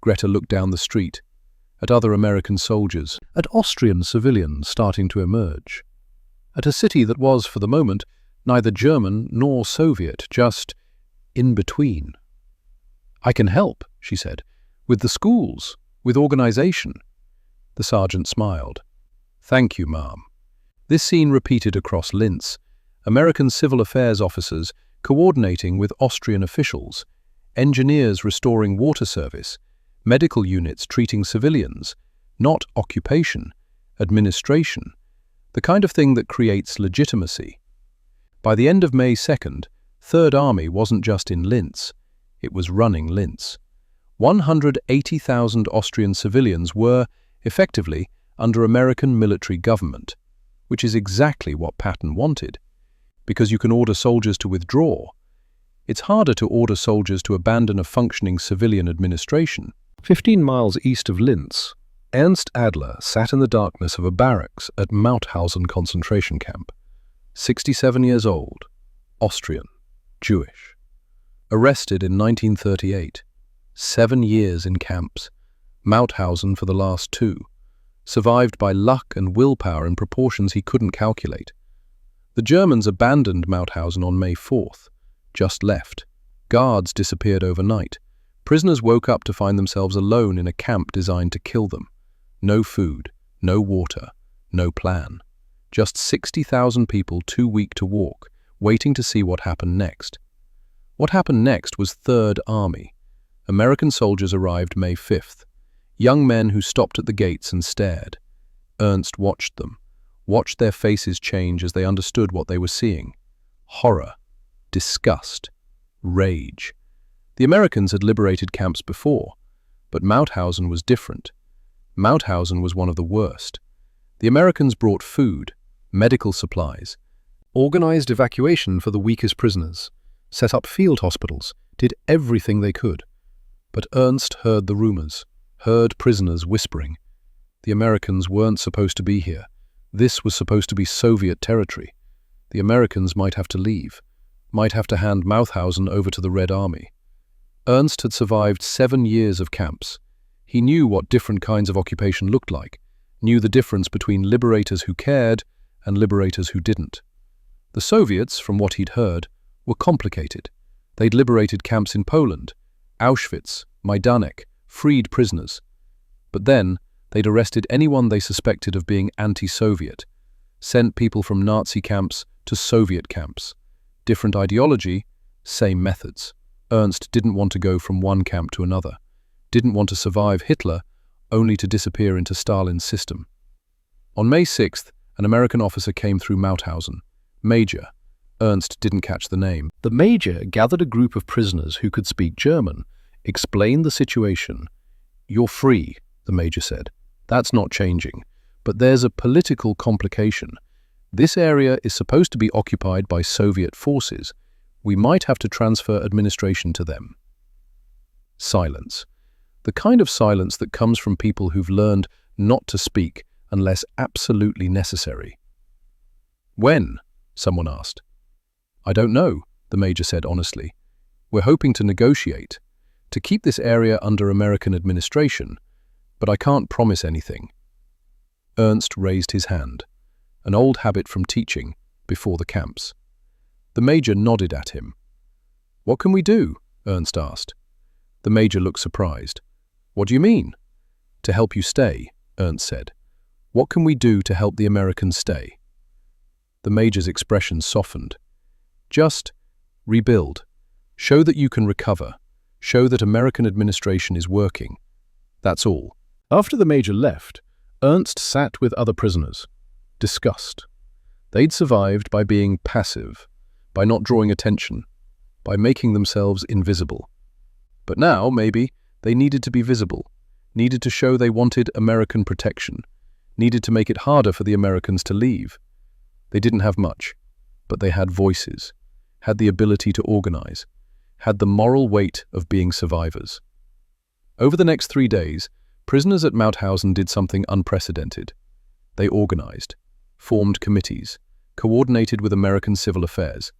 Greta looked down the street, at other American soldiers, at Austrian civilians starting to emerge, at a city that was, for the moment, neither German nor Soviet, just in between. "I can help," she said, "with the schools, with organization." The sergeant smiled. "Thank you, ma'am." This scene repeated across Linz, American civil affairs officers coordinating with Austrian officials, engineers restoring water service, medical units treating civilians, not occupation, administration, the kind of thing that creates legitimacy. By the end of May 2nd, Third Army wasn't just in Linz, it was running Linz. 180,000 Austrian civilians were, effectively, under American military government, which is exactly what Patton wanted. Because you can order soldiers to withdraw. It's harder to order soldiers to abandon a functioning civilian administration. 15 miles east of Linz, Ernst Adler sat in the darkness of a barracks at Mauthausen concentration camp. 67 years old, Austrian, Jewish. Arrested in 1938, 7 years in camps, Mauthausen for the last 2, survived by luck and willpower in proportions he couldn't calculate. The Germans abandoned Mauthausen on May 4th, just left. Guards disappeared overnight. Prisoners woke up to find themselves alone in a camp designed to kill them. No food, no water, no plan. Just 60,000 people too weak to walk, waiting to see what happened next. What happened next was Third Army. American soldiers arrived May 5th. Young men who stopped at the gates and stared. Ernst watched them, watched their faces change as they understood what they were seeing. Horror, disgust, rage. The Americans had liberated camps before, but Mauthausen was different. Mauthausen was one of the worst. The Americans brought food, medical supplies, organized evacuation for the weakest prisoners, set up field hospitals, did everything they could. But Ernst heard the rumors, heard prisoners whispering. The Americans weren't supposed to be here. This was supposed to be Soviet territory. The Americans might have to leave, might have to hand Mauthausen over to the Red Army. Ernst had survived 7 years of camps. He knew what different kinds of occupation looked like, knew the difference between liberators who cared and liberators who didn't. The Soviets, from what he'd heard, were complicated. They'd liberated camps in Poland, Auschwitz, Majdanek, freed prisoners. But then, they'd arrested anyone they suspected of being anti-Soviet, sent people from Nazi camps to Soviet camps. Different ideology, same methods. Ernst didn't want to go from one camp to another, didn't want to survive Hitler, only to disappear into Stalin's system. On May 6th, an American officer came through Mauthausen. Major. Ernst didn't catch the name. The major gathered a group of prisoners who could speak German, explained the situation. "You're free," the major said. "That's not changing. But there's a political complication. This area is supposed to be occupied by Soviet forces. We might have to transfer administration to them." Silence. The kind of silence that comes from people who've learned not to speak unless absolutely necessary. "When?" someone asked. "I don't know," the major said honestly. "We're hoping to negotiate, to keep this area under American administration, but I can't promise anything." Ernst raised his hand, an old habit from teaching before the camps. The major nodded at him. "What can we do?" Ernst asked. The major looked surprised. "What do you mean?" "To help you stay," Ernst said. "What can we do to help the Americans stay?" The major's expression softened. "Just rebuild. Show that you can recover. Show that American administration is working. That's all." After the major left, Ernst sat with other prisoners. Disgust. They'd survived by being passive, by not drawing attention, by making themselves invisible. But now, maybe, they needed to be visible, needed to show they wanted American protection, needed to make it harder for the Americans to leave. They didn't have much, but they had voices, had the ability to organize, had the moral weight of being survivors. Over the next 3 days, prisoners at Mauthausen did something unprecedented. They organized, formed committees, coordinated with American civil affairs,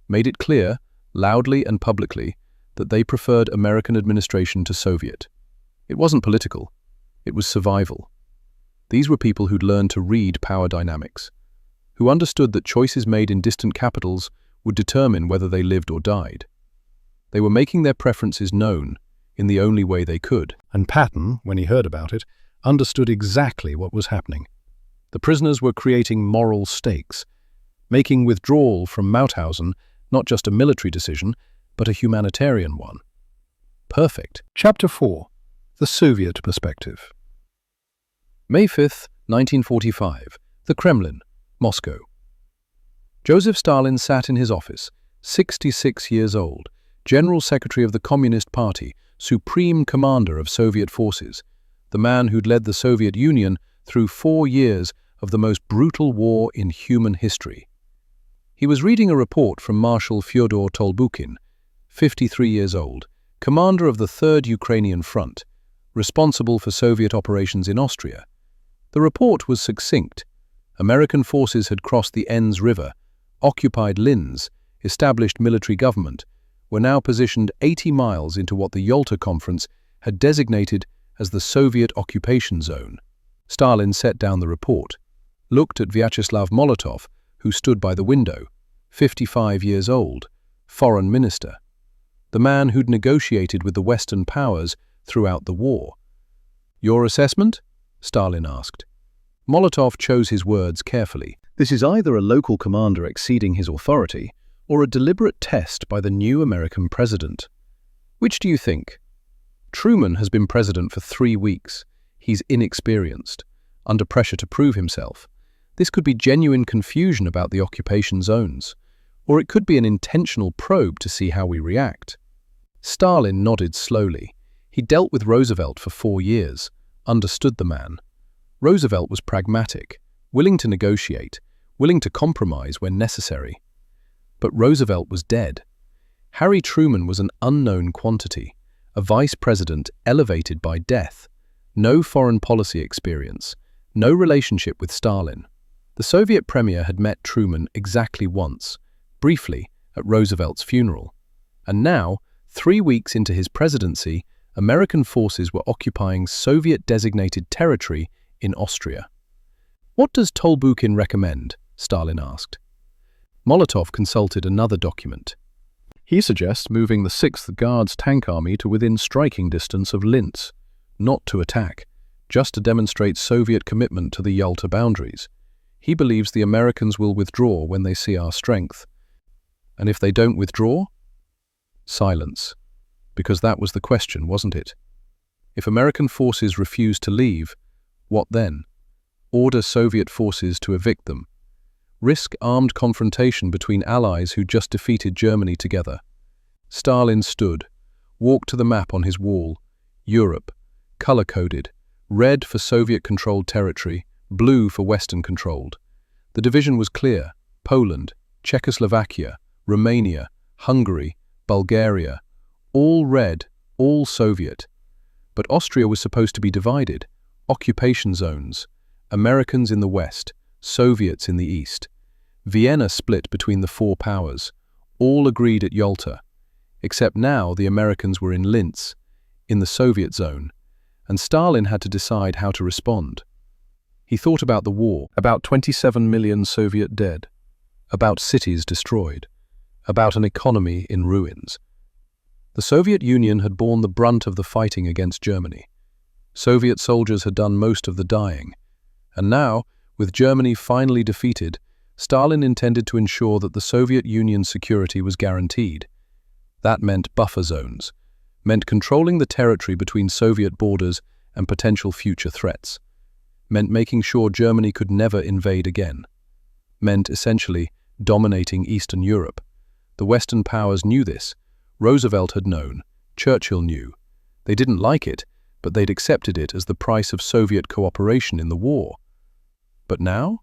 made it clear, loudly and publicly, that they preferred American administration to Soviet. It wasn't political. It was survival. These were people who'd learned to read power dynamics, who understood that choices made in distant capitals would determine whether they lived or died. They were making their preferences known in the only way they could. And Patton, when he heard about it, understood exactly what was happening. The prisoners were creating moral stakes, making withdrawal from Mauthausen not just a military decision, but a humanitarian one. Perfect. Chapter 4. The Soviet Perspective. May 5th, 1945. The Kremlin, Moscow. Joseph Stalin sat in his office, 66 years old, General Secretary of the Communist Party, Supreme Commander of Soviet forces, the man who'd led the Soviet Union through 4 years of the most brutal war in human history. He was reading a report from Marshal Fyodor Tolbukhin, 53 years old, commander of the Third Ukrainian Front, responsible for Soviet operations in Austria. The report was succinct. American forces had crossed the Enns River, occupied Linz, established military government, were now positioned 80 miles into what the Yalta Conference had designated as the Soviet occupation zone. Stalin set down the report, looked at Vyacheslav Molotov, who stood by the window, 55 years old, foreign minister. the man who'd negotiated with the Western powers throughout the war. "Your assessment?" Stalin asked. Molotov chose his words carefully. "This is either a local commander exceeding his authority or a deliberate test by the new American president. Which do you think?" "Truman has been president for 3 weeks. He's inexperienced, under pressure to prove himself. This could be genuine confusion about the occupation zones, or it could be an intentional probe to see how we react." Stalin nodded slowly. He dealt with Roosevelt for 4 years, understood the man. Roosevelt was pragmatic, willing to negotiate, willing to compromise when necessary. But Roosevelt was dead. Harry Truman was an unknown quantity, a vice president elevated by death, no foreign policy experience, no relationship with Stalin. The Soviet premier had met Truman exactly once, briefly, at Roosevelt's funeral. And now, 3 weeks into his presidency, American forces were occupying Soviet-designated territory in Austria. "What does Tolbukhin recommend?" Stalin asked. Molotov consulted another document. "He suggests moving the 6th Guards Tank Army to within striking distance of Linz, not to attack, just to demonstrate Soviet commitment to the Yalta boundaries. He believes the Americans will withdraw when they see our strength. And if they don't withdraw?" Silence. Because that was the question, wasn't it? If American forces refuse to leave, what then? Order Soviet forces to evict them. Risk armed confrontation between allies who just defeated Germany together. Stalin stood, walked to the map on his wall. Europe, color-coded, red for Soviet-controlled territory, blue for Western-controlled. The division was clear: Poland, Czechoslovakia, Romania, Hungary, Bulgaria, all red, all Soviet. But Austria was supposed to be divided: occupation zones, Americans in the west, Soviets in the east. Vienna split between the 4 powers, all agreed at Yalta, except now the Americans were in Linz, in the Soviet zone, and Stalin had to decide how to respond. He thought about the war, about 27 million Soviet dead, about cities destroyed, about an economy in ruins. The Soviet Union had borne the brunt of the fighting against Germany. Soviet soldiers had done most of the dying. And now, with Germany finally defeated, Stalin intended to ensure that the Soviet Union's security was guaranteed. That meant buffer zones, meant controlling the territory between Soviet borders and potential future threats, meant making sure Germany could never invade again, meant essentially dominating Eastern Europe. The Western powers knew this. Roosevelt had known. Churchill knew. They didn't like it, but they'd accepted it as the price of Soviet cooperation in the war. But now,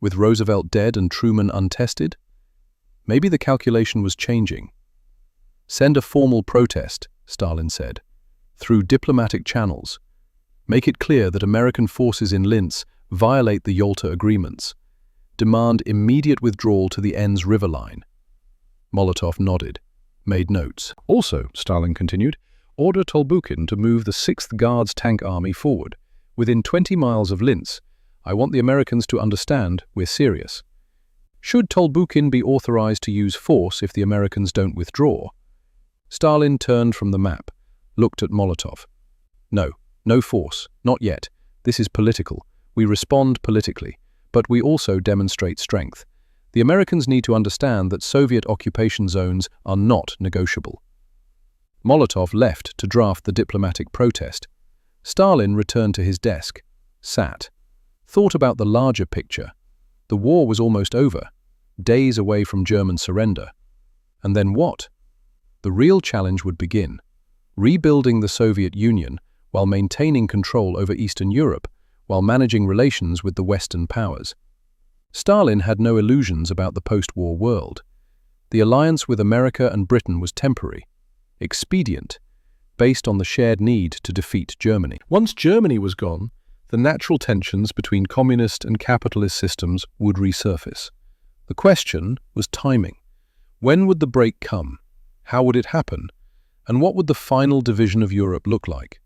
with Roosevelt dead and Truman untested, maybe the calculation was changing. "Send a formal protest," Stalin said, "through diplomatic channels. Make it clear that American forces in Linz violate the Yalta agreements. Demand immediate withdrawal to the Enns River line." Molotov nodded, made notes. "Also," Stalin continued, "order Tolbukhin to move the 6th Guards Tank Army forward, within 20 miles of Linz. I want the Americans to understand we're serious. Should Tolbukhin be authorized to use force if the Americans don't withdraw?" Stalin turned from the map, looked at Molotov. No force, not yet. This is political. We respond politically, but we also demonstrate strength. The Americans need to understand that Soviet occupation zones are not negotiable." Molotov left to draft the diplomatic protest. Stalin returned to his desk, sat, thought about the larger picture. The war was almost over, days away from German surrender. And then what? The real challenge would begin: rebuilding the Soviet Union while maintaining control over Eastern Europe, while managing relations with the Western powers. Stalin had no illusions about the post-war world. The alliance with America and Britain was temporary, expedient, based on the shared need to defeat Germany. Once Germany was gone, the natural tensions between communist and capitalist systems would resurface. The question was timing. When would the break come? How would it happen? And what would the final division of Europe look like?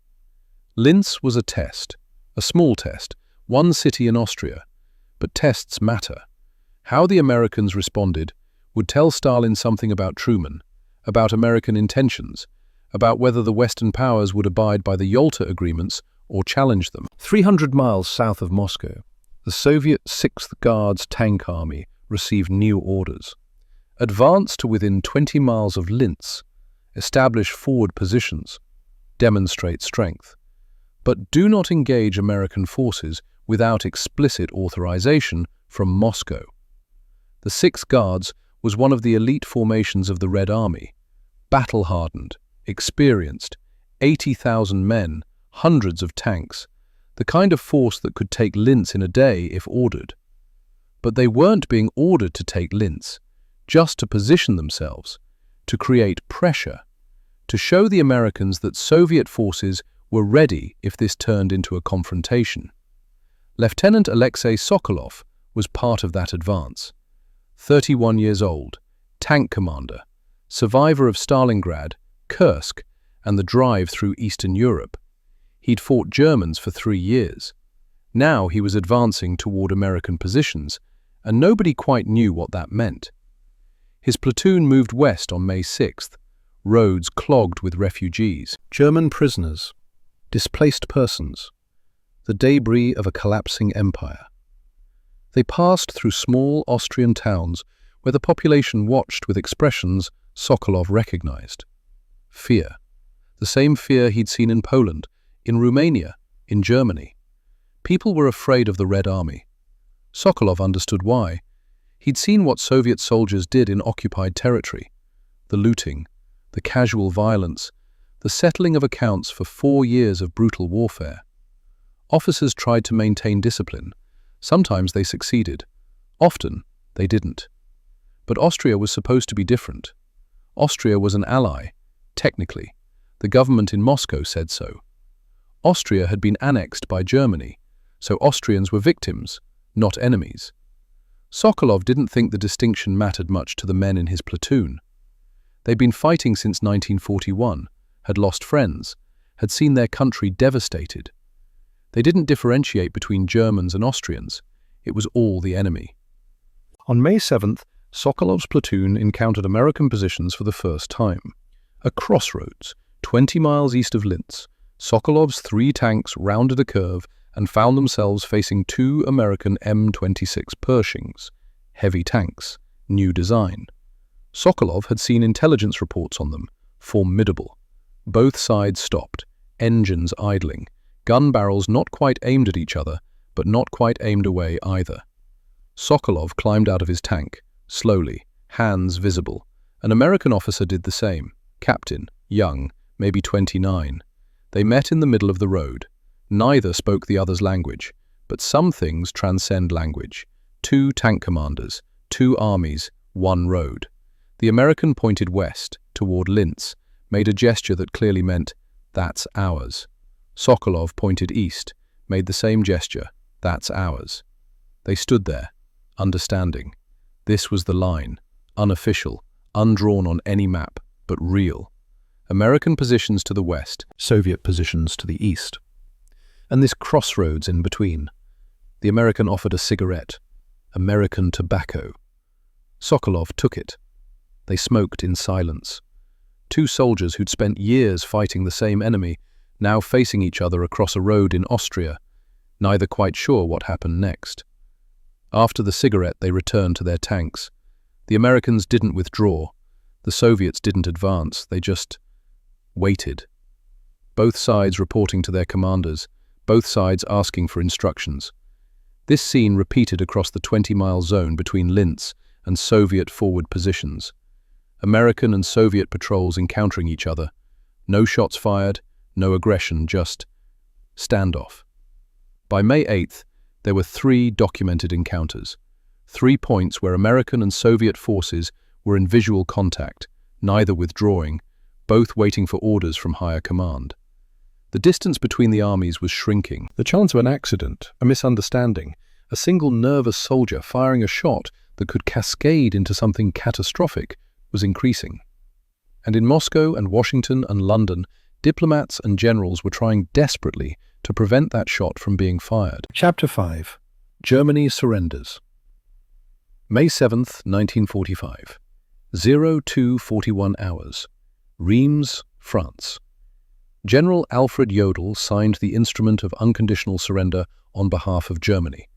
Linz was a test, a small test, one city in Austria. But tests matter. How the Americans responded would tell Stalin something about Truman, about American intentions, about whether the Western powers would abide by the Yalta agreements or challenge them. 300 miles south of Moscow, the Soviet 6th Guards Tank Army received new orders. Advance to within 20 miles of Linz, establish forward positions, demonstrate strength, but do not engage American forces without explicit authorization from Moscow. The 6th Guards was one of the elite formations of the Red Army, battle-hardened, experienced, 80,000 men, hundreds of tanks, the kind of force that could take Linz in a day if ordered. But they weren't being ordered to take Linz, just to position themselves, to create pressure, to show the Americans that Soviet forces were ready if this turned into a confrontation. Lieutenant Alexei Sokolov was part of that advance. 31 years old, tank commander, survivor of Stalingrad, Kursk, and the drive through Eastern Europe. He'd fought Germans for 3 years. Now he was advancing toward American positions, and nobody quite knew what that meant. His platoon moved west on May 6th, roads clogged with refugees, German prisoners, displaced persons, the debris of a collapsing empire. They passed through small Austrian towns where the population watched with expressions Sokolov recognized. Fear. The same fear he'd seen in Poland, in Romania, in Germany. People were afraid of the Red Army. Sokolov understood why. He'd seen what Soviet soldiers did in occupied territory. The looting, the casual violence, the settling of accounts for 4 years of brutal warfare. Officers tried to maintain discipline. Sometimes they succeeded. Often, they didn't. But Austria was supposed to be different. Austria was an ally, technically. The government in Moscow said so. Austria had been annexed by Germany, so Austrians were victims, not enemies. Sokolov didn't think the distinction mattered much to the men in his platoon. They'd been fighting since 1941, had lost friends, had seen their country devastated. They didn't differentiate between Germans and Austrians. It was all the enemy. On May 7th, Sokolov's platoon encountered American positions for the first time. A crossroads, 20 miles east of Linz, Sokolov's 3 tanks rounded a curve and found themselves facing 2 American M26 Pershings, heavy tanks, new design. Sokolov had seen intelligence reports on them, formidable. Both sides stopped, engines idling, gun barrels not quite aimed at each other, but not quite aimed away either. Sokolov climbed out of his tank, slowly, hands visible. An American officer did the same, captain, young, maybe 29. They met in the middle of the road. Neither spoke the other's language, but some things transcend language. 2 tank commanders, 2 armies, 1 road. The American pointed west, toward Linz, made a gesture that clearly meant, "That's ours." Sokolov pointed east, made the same gesture, "That's ours." They stood there, understanding. This was the line, unofficial, undrawn on any map, but real. American positions to the west, Soviet positions to the east. And this crossroads in between. The American offered a cigarette, American tobacco. Sokolov took it. They smoked in silence. 2 soldiers who'd spent years fighting the same enemy, now facing each other across a road in Austria, neither quite sure what happened next. After the cigarette, they returned to their tanks. The Americans didn't withdraw. The Soviets didn't advance. They just waited. Both sides reporting to their commanders, both sides asking for instructions. This scene repeated across the 20-mile zone between Linz and Soviet forward positions. American and Soviet patrols encountering each other. No shots fired, no aggression, just standoff. By May 8th, there were 3 documented encounters. 3 points where American and Soviet forces were in visual contact, neither withdrawing, both waiting for orders from higher command. The distance between the armies was shrinking. The chance of an accident, a misunderstanding, a single nervous soldier firing a shot that could cascade into something catastrophic was increasing. And in Moscow and Washington and London, diplomats and generals were trying desperately to prevent that shot from being fired. Chapter 5. Germany surrenders. May 7th, 1945. 0241 hours. Reims, France. General Alfred Jodl signed the instrument of unconditional surrender on behalf of Germany.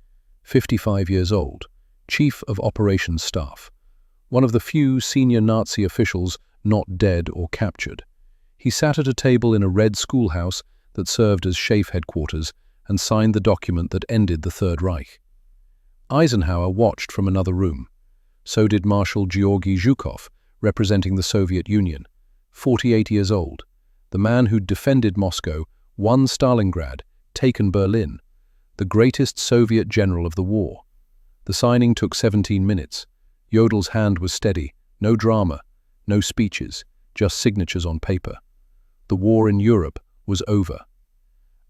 55 years old, Chief of Operations Staff. One of the few senior Nazi officials not dead or captured. He sat at a table in a red schoolhouse that served as SHAEF headquarters and signed the document that ended the Third Reich. Eisenhower watched from another room. So did Marshal Georgy Zhukov, representing the Soviet Union, 48 years old, the man who'd defended Moscow, won Stalingrad, taken Berlin, the greatest Soviet general of the war. The signing took 17 minutes. Jodl's hand was steady, no drama, no speeches, just signatures on paper. The war in Europe was over.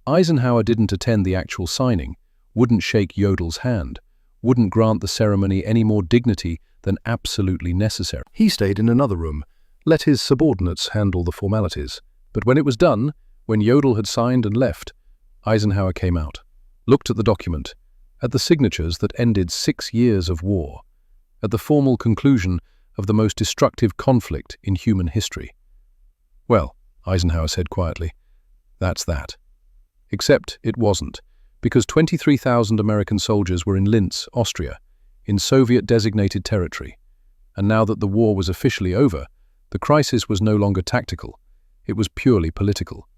Eisenhower didn't attend the actual signing, wouldn't shake Jodl's hand, wouldn't grant the ceremony any more dignity than absolutely necessary. He stayed in another room, let his subordinates handle the formalities. But when it was done, when Jodl had signed and left, Eisenhower came out, looked at the document, at the signatures that ended 6 years of war, at the formal conclusion of the most destructive conflict in human history. Well, Eisenhower said quietly, that's that. Except it wasn't, because 23,000 American soldiers were in Linz, Austria, in Soviet-designated territory. And now that the war was officially over, the crisis was no longer tactical, it was purely political.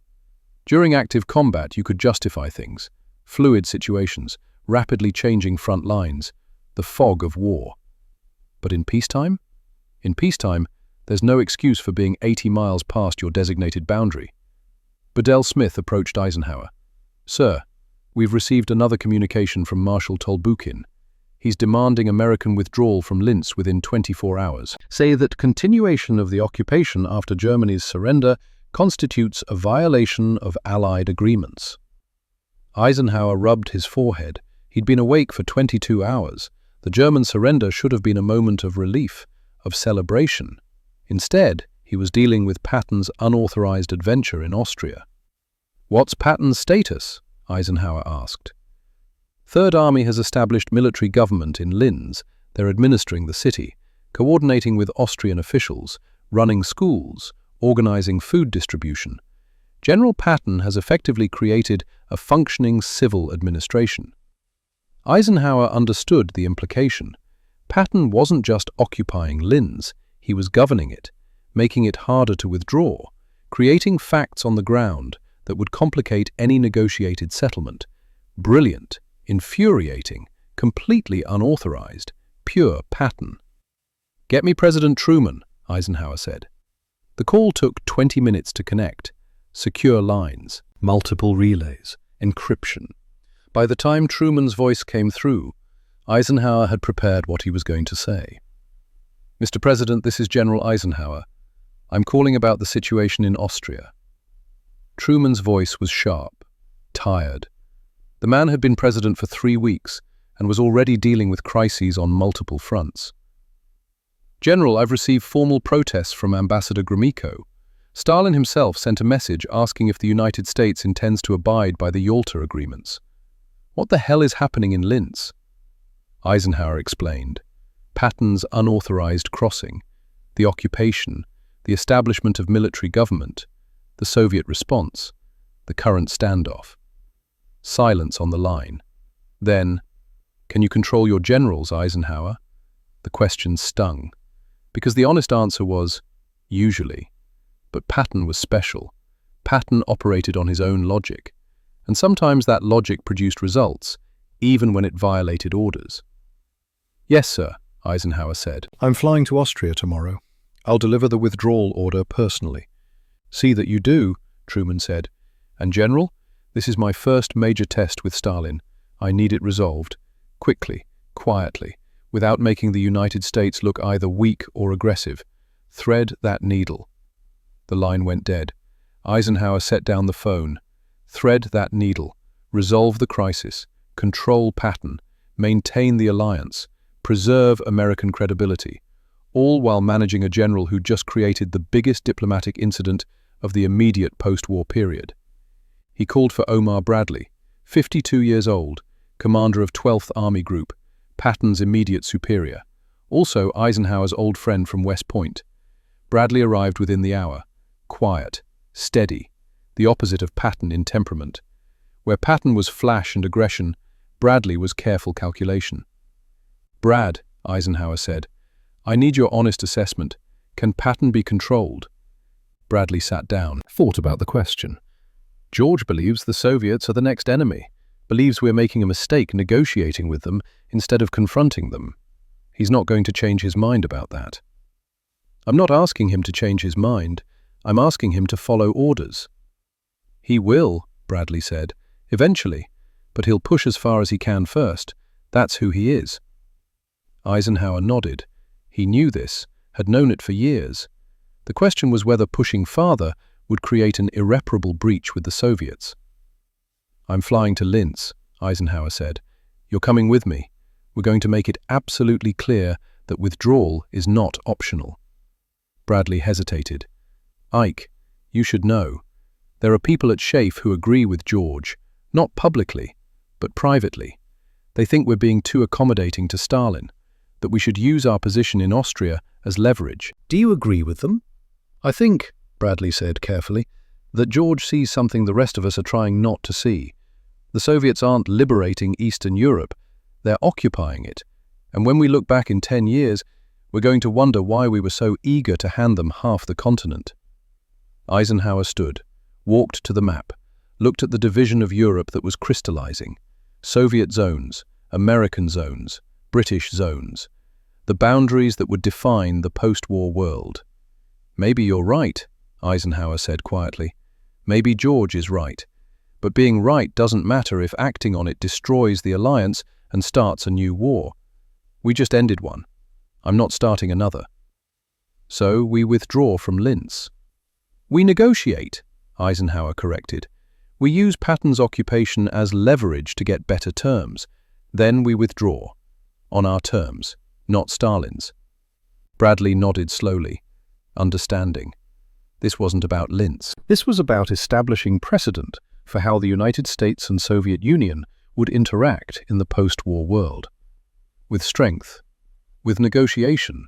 During active combat you could justify things, fluid situations, rapidly changing front lines, the fog of war. But in peacetime? In peacetime, there's no excuse for being 80 miles past your designated boundary. Bedell Smith approached Eisenhower. Sir, we've received another communication from Marshal Tolbukin. He's demanding American withdrawal from Linz within 24 hours. Say that continuation of the occupation after Germany's surrender constitutes a violation of Allied agreements. Eisenhower rubbed his forehead. He'd been awake for 22 hours. The German surrender should have been a moment of relief, of celebration. Instead, he was dealing with Patton's unauthorized adventure in Austria. What's Patton's status? Eisenhower asked. Third Army has established military government in Linz. They're administering the city, coordinating with Austrian officials, running schools, organizing food distribution. General Patton has effectively created a functioning civil administration. Eisenhower understood the implication. Patton wasn't just occupying Linz, he was governing it, making it harder to withdraw, creating facts on the ground that would complicate any negotiated settlement. Brilliant, infuriating, completely unauthorized, pure Patton. Get me President Truman, Eisenhower said. The call took 20 minutes to connect. Secure lines, multiple relays, encryption. By the time Truman's voice came through, Eisenhower had prepared what he was going to say. Mr. President, this is General Eisenhower. I'm calling about the situation in Austria. Truman's voice was sharp, tired. The man had been president for 3 weeks and was already dealing with crises on multiple fronts. General, I've received formal protests from Ambassador Gromyko. Stalin himself sent a message asking if the United States intends to abide by the Yalta agreements. What the hell is happening in Linz? Eisenhower explained. Patton's unauthorized crossing, the occupation, the establishment of military government, the Soviet response, the current standoff. Silence on the line. Then, can you control your generals, Eisenhower? The question stung, because the honest answer was, usually. But Patton was special. Patton operated on his own logic, and sometimes that logic produced results, even when it violated orders. Yes, sir, Eisenhower said. I'm flying to Austria tomorrow. I'll deliver the withdrawal order personally. See that you do, Truman said. And General, this is my first major test with Stalin. I need it resolved, quickly, quietly, without making the United States look either weak or aggressive. Thread that needle. The line went dead. Eisenhower set down the phone. Thread that needle. Resolve the crisis. Control Patton. Maintain the alliance. Preserve American credibility. All while managing a general who just created the biggest diplomatic incident of the immediate post-war period. He called for Omar Bradley, 52 years old, commander of 12th Army Group, Patton's immediate superior. Also Eisenhower's old friend from West Point. Bradley arrived within the hour. Quiet, steady, the opposite of Patton in temperament. Where Patton was flash and aggression, Bradley was careful calculation. "Brad," Eisenhower said, "I need your honest assessment. Can Patton be controlled?" Bradley sat down, thought about the question. George believes the Soviets are the next enemy, believes we're making a mistake negotiating with them instead of confronting them. He's not going to change his mind about that. I'm not asking him to change his mind. I'm asking him to follow orders. He will, Bradley said, eventually, but he'll push as far as he can first. That's who he is. Eisenhower nodded. He knew this, had known it for years. The question was whether pushing farther would create an irreparable breach with the Soviets. "I'm flying to Linz," Eisenhower said. "You're coming with me. We're going to make it absolutely clear that withdrawal is not optional." Bradley hesitated. "Ike, you should know. There are people at SHAEF who agree with George, not publicly, but privately. They think we're being too accommodating to Stalin, that we should use our position in Austria as leverage." Do you agree with them? "I think," Bradley said carefully, "that George sees something the rest of us are trying not to see. The Soviets aren't liberating Eastern Europe, they're occupying it. And when we look back in 10 years, we're going to wonder why we were so eager to hand them half the continent." Eisenhower stood, walked to the map, looked at the division of Europe that was crystallizing. Soviet zones, American zones, British zones. The boundaries that would define the post-war world. "Maybe you're right," Eisenhower said quietly. "Maybe George is right. But being right doesn't matter if acting on it destroys the alliance and starts a new war. We just ended one. I'm not starting another." "So we withdraw from Linz." "We negotiate," Eisenhower corrected. "We use Patton's occupation as leverage to get better terms. Then we withdraw. On our terms, not Stalin's." Bradley nodded slowly, understanding. This wasn't about Linz. This was about establishing precedent for how the United States and Soviet Union would interact in the post-war world. With strength, with negotiation,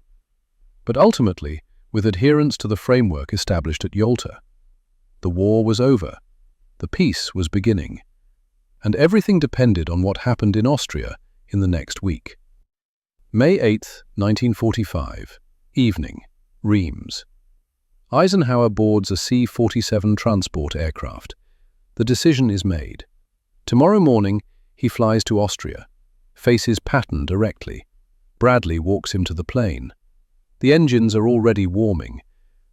but ultimately with adherence to the framework established at Yalta. The war was over. The peace was beginning. And everything depended on what happened in Austria in the next week. May 8, 1945, evening, Reims. Eisenhower boards a C-47 transport aircraft. The decision is made. Tomorrow morning, he flies to Austria, faces Patton directly. Bradley walks him to the plane. The engines are already warming.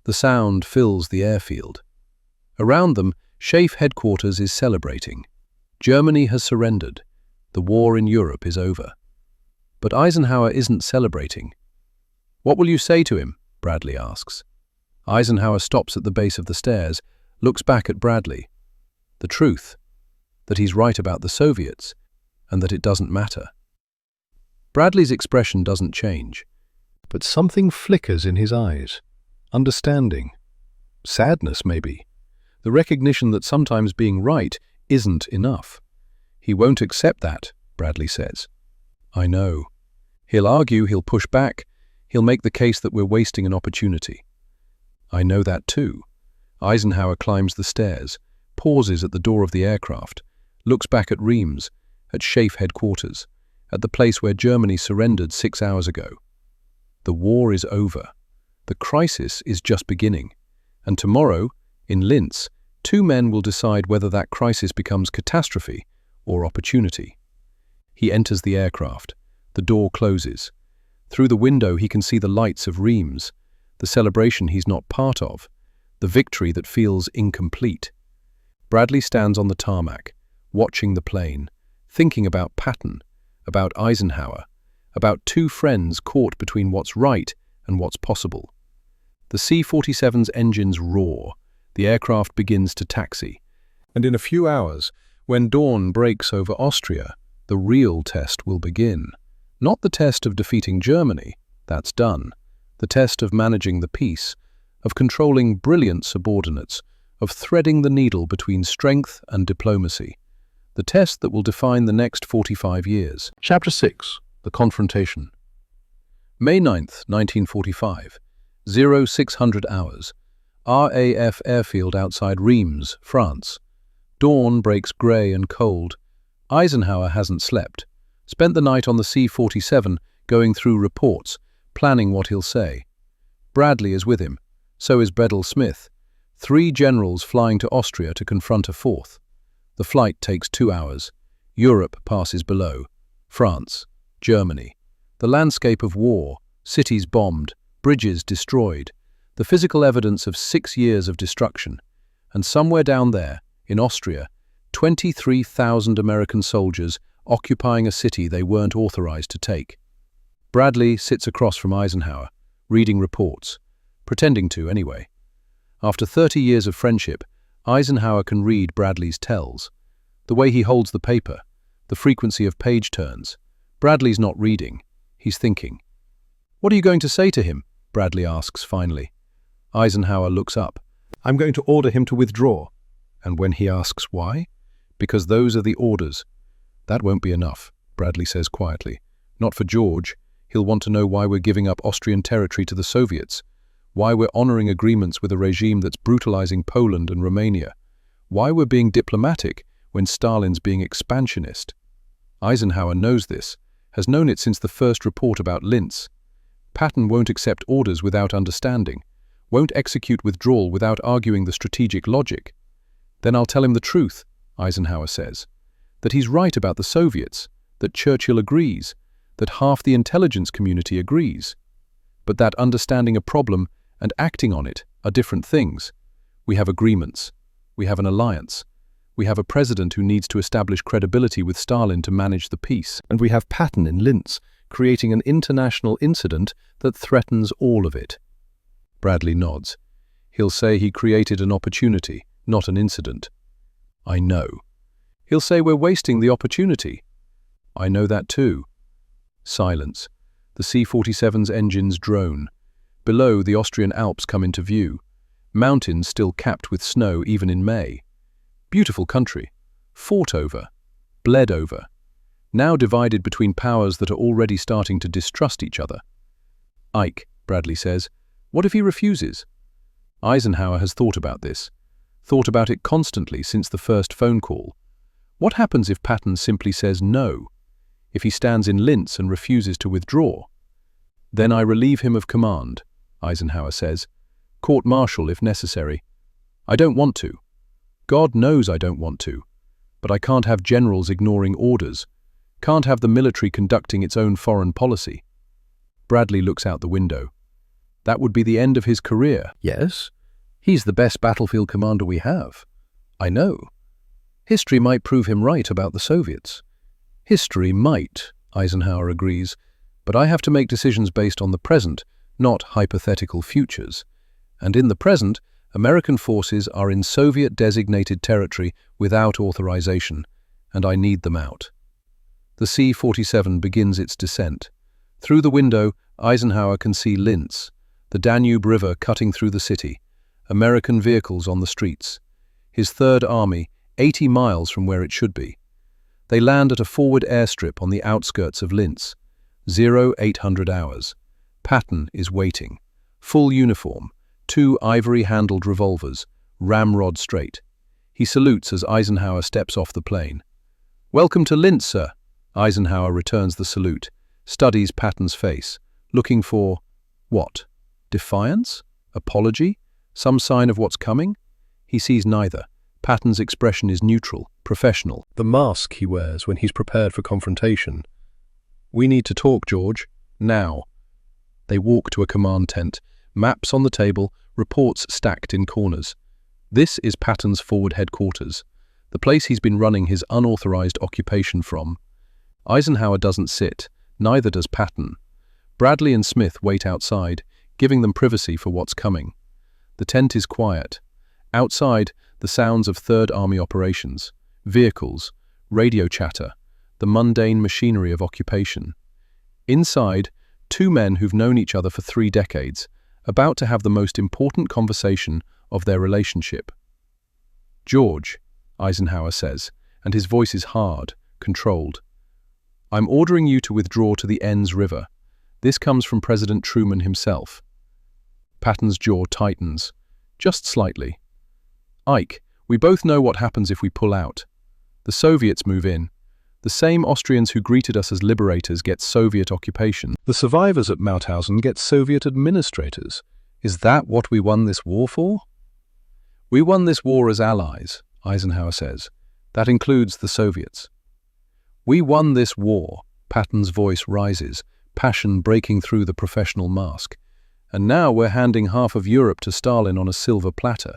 The sound fills the airfield. Around them, SHAEF headquarters is celebrating. Germany has surrendered. The war in Europe is over. But Eisenhower isn't celebrating. "What will you say to him?" Bradley asks. Eisenhower stops at the base of the stairs, looks back at Bradley. The truth, that he's right about the Soviets, and that it doesn't matter. Bradley's expression doesn't change, but something flickers in his eyes. Understanding. Sadness, maybe. The recognition that sometimes being right isn't enough. "He won't accept that," Bradley says. "I know. He'll argue, he'll push back, he'll make the case that we're wasting an opportunity." "I know that too." Eisenhower climbs the stairs, pauses at the door of the aircraft, looks back at Reims, at SHAEF headquarters, at the place where Germany surrendered 6 hours ago. The war is over. The crisis is just beginning. And tomorrow, in Linz, 2 men will decide whether that crisis becomes catastrophe or opportunity. He enters the aircraft. The door closes. Through the window he can see the lights of Reims, the celebration he's not part of, the victory that feels incomplete. Bradley stands on the tarmac, watching the plane, thinking about Patton, about Eisenhower, about 2 friends caught between what's right and what's possible. The C-47's engines roar. The aircraft begins to taxi. And in a few hours, when dawn breaks over Austria, the real test will begin. Not the test of defeating Germany, that's done. The test of managing the peace, of controlling brilliant subordinates, of threading the needle between strength and diplomacy. The test that will define the next 45 years. Chapter 6. The Confrontation. May 9th, 1945, 0600 hours. RAF airfield outside Reims, France. Dawn breaks grey and cold. Eisenhower hasn't slept. Spent the night on the C-47 going through reports, planning what he'll say. Bradley is with him. So is Bedell Smith. 3 generals flying to Austria to confront a 4th. The flight takes 2 hours. Europe passes below. France, Germany. The landscape of war, cities bombed, bridges destroyed, the physical evidence of 6 years of destruction. And somewhere down there, in Austria, 23,000 American soldiers occupying a city they weren't authorized to take. Bradley sits across from Eisenhower, reading reports, pretending to anyway. After 30 years of friendship, Eisenhower can read Bradley's tells. The way he holds the paper, the frequency of page turns. Bradley's not reading, he's thinking. "What are you going to say to him?" Bradley asks finally. Eisenhower looks up. I'm going to order him to withdraw. And when he asks why? Because those are the orders. That won't be enough, Bradley says quietly. Not for George. He'll want to know why we're giving up Austrian territory to the Soviets, why we're honoring agreements with a regime that's brutalizing Poland and Romania, why we're being diplomatic when Stalin's being expansionist. Eisenhower knows this, has known it since the first report about Linz. Patton won't accept orders without understanding, won't execute withdrawal without arguing the strategic logic. Then I'll tell him the truth, Eisenhower says, that he's right about the Soviets, that Churchill agrees, that half the intelligence community agrees. But that understanding a problem and acting on it are different things. We have agreements. We have an alliance. We have a president who needs to establish credibility with Stalin to manage the peace. And we have Patton in Linz, creating an international incident that threatens all of it. Bradley nods. He'll say he created an opportunity, not an incident. I know. He'll say we're wasting the opportunity. I know that too. Silence. The C-47's engines drone. Below, the Austrian Alps come into view. Mountains still capped with snow even in May. Beautiful country. Fought over. Bled over. Now divided between powers that are already starting to distrust each other. Ike, Bradley says, what if he refuses? Eisenhower has thought about this. Thought about it constantly since the first phone call. What happens if Patton simply says no? If he stands in Linz and refuses to withdraw? Then I relieve him of command, Eisenhower says. Court-martial if necessary. I don't want to. God knows I don't want to. But I can't have generals ignoring orders. Can't have the military conducting its own foreign policy. Bradley looks out the window. That would be the end of his career. Yes, he's the best battlefield commander we have. I know. History might prove him right about the Soviets. History might, Eisenhower agrees, but I have to make decisions based on the present, not hypothetical futures. And in the present, American forces are in Soviet-designated territory without authorization, and I need them out. The C-47 begins its descent. Through the window, Eisenhower can see Linz, the Danube River cutting through the city, American vehicles on the streets. His Third Army, 80 miles from where it should be. They land at a forward airstrip on the outskirts of Linz. 0800 hours. Patton is waiting. Full uniform, 2 ivory-handled revolvers, ramrod straight. He salutes as Eisenhower steps off the plane. "Welcome to Linz, sir." Eisenhower returns the salute, studies Patton's face, looking for, what? Defiance? Apology? Some sign of what's coming? He sees neither. Patton's expression is neutral, professional. The mask he wears when he's prepared for confrontation. "We need to talk, George. Now." They walk to a command tent, maps on the table, reports stacked in corners. This is Patton's forward headquarters, the place he's been running his unauthorized occupation from. Eisenhower doesn't sit, neither does Patton. Bradley and Smith wait outside, giving them privacy for what's coming. The tent is quiet. Outside, the sounds of Third Army operations, vehicles, radio chatter, the mundane machinery of occupation. Inside, 2 men who've known each other for 3 decades, about to have the most important conversation of their relationship. "George," Eisenhower says, and his voice is hard, controlled. "I'm ordering you to withdraw to the Enns River. This comes from President Truman himself. Patton's jaw tightens, just slightly. Ike, we both know what happens if we pull out. The Soviets move in. The same Austrians who greeted us as liberators get Soviet occupation. The survivors at Mauthausen get Soviet administrators. Is that what we won this war for? We won this war as allies, Eisenhower says. That includes the Soviets. We won this war, Patton's voice rises, passion breaking through the professional mask. And now we're handing half of Europe to Stalin on a silver platter.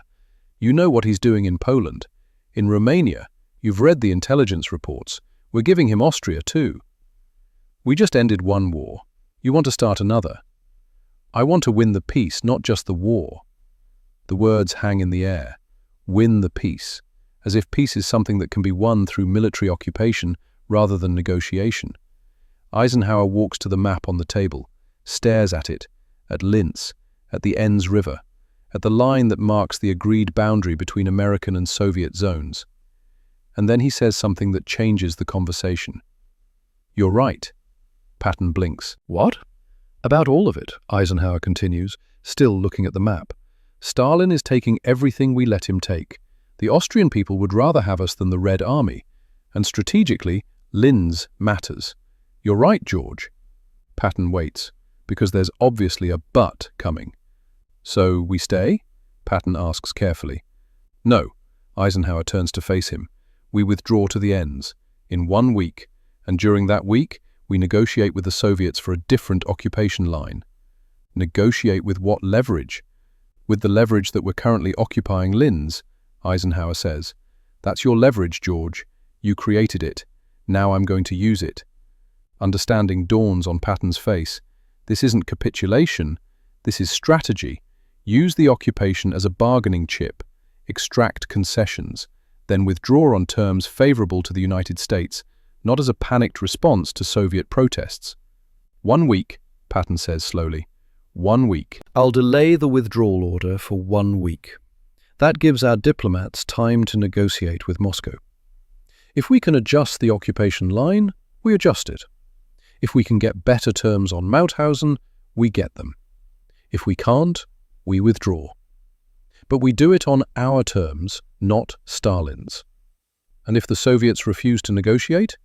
You know what he's doing in Poland. In Romania, you've read the intelligence reports. We're giving him Austria too. We just ended one war. You want to start another. I want to win the peace, not just the war. The words hang in the air. Win the peace. As if peace is something that can be won through military occupation rather than negotiation. Eisenhower walks to the map on the table, stares at it, at Linz, at the Enns River, at the line that marks the agreed boundary between American and Soviet zones. And then he says something that changes the conversation. You're right. Patton blinks. What? About all of it, Eisenhower continues, still looking at the map. Stalin is taking everything we let him take. The Austrian people would rather have us than the Red Army. And strategically, Linz matters. You're right, George. Patton waits, because there's obviously a but coming. So we stay? Patton asks carefully. No. Eisenhower turns to face him. We withdraw to the Enns, in 1 week, and during that week, we negotiate with the Soviets for a different occupation line. Negotiate with what leverage? With the leverage that we're currently occupying Linz, Eisenhower says. That's your leverage, George. You created it. Now I'm going to use it. Understanding dawns on Patton's face. This isn't capitulation. This is strategy. Use the occupation as a bargaining chip. Extract concessions. Then withdraw on terms favorable to the United States, not as a panicked response to Soviet protests. 1 week, Patton says slowly. 1 week. I'll delay the withdrawal order for 1 week. That gives our diplomats time to negotiate with Moscow. If we can adjust the occupation line, we adjust it. If we can get better terms on Mauthausen, we get them. If we can't, we withdraw. But we do it on our terms, not Stalin's. And if the Soviets refuse to negotiate,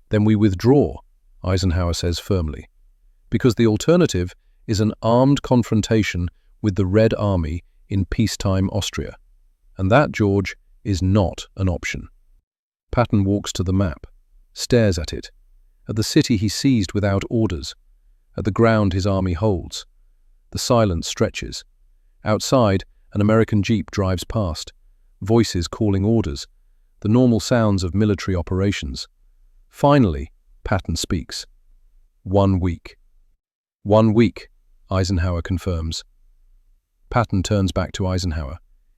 then we withdraw, Eisenhower says firmly, because the alternative is an armed confrontation with the Red Army in peacetime Austria. And that, George, is not an option. Patton walks to the map, stares at it, at the city he seized without orders, at the ground his army holds. The silence stretches. Outside, an American jeep drives past, voices calling orders, the normal sounds of military operations. Finally, Patton speaks. 1 week. 1 week, Eisenhower confirms. Patton turns back to Eisenhower.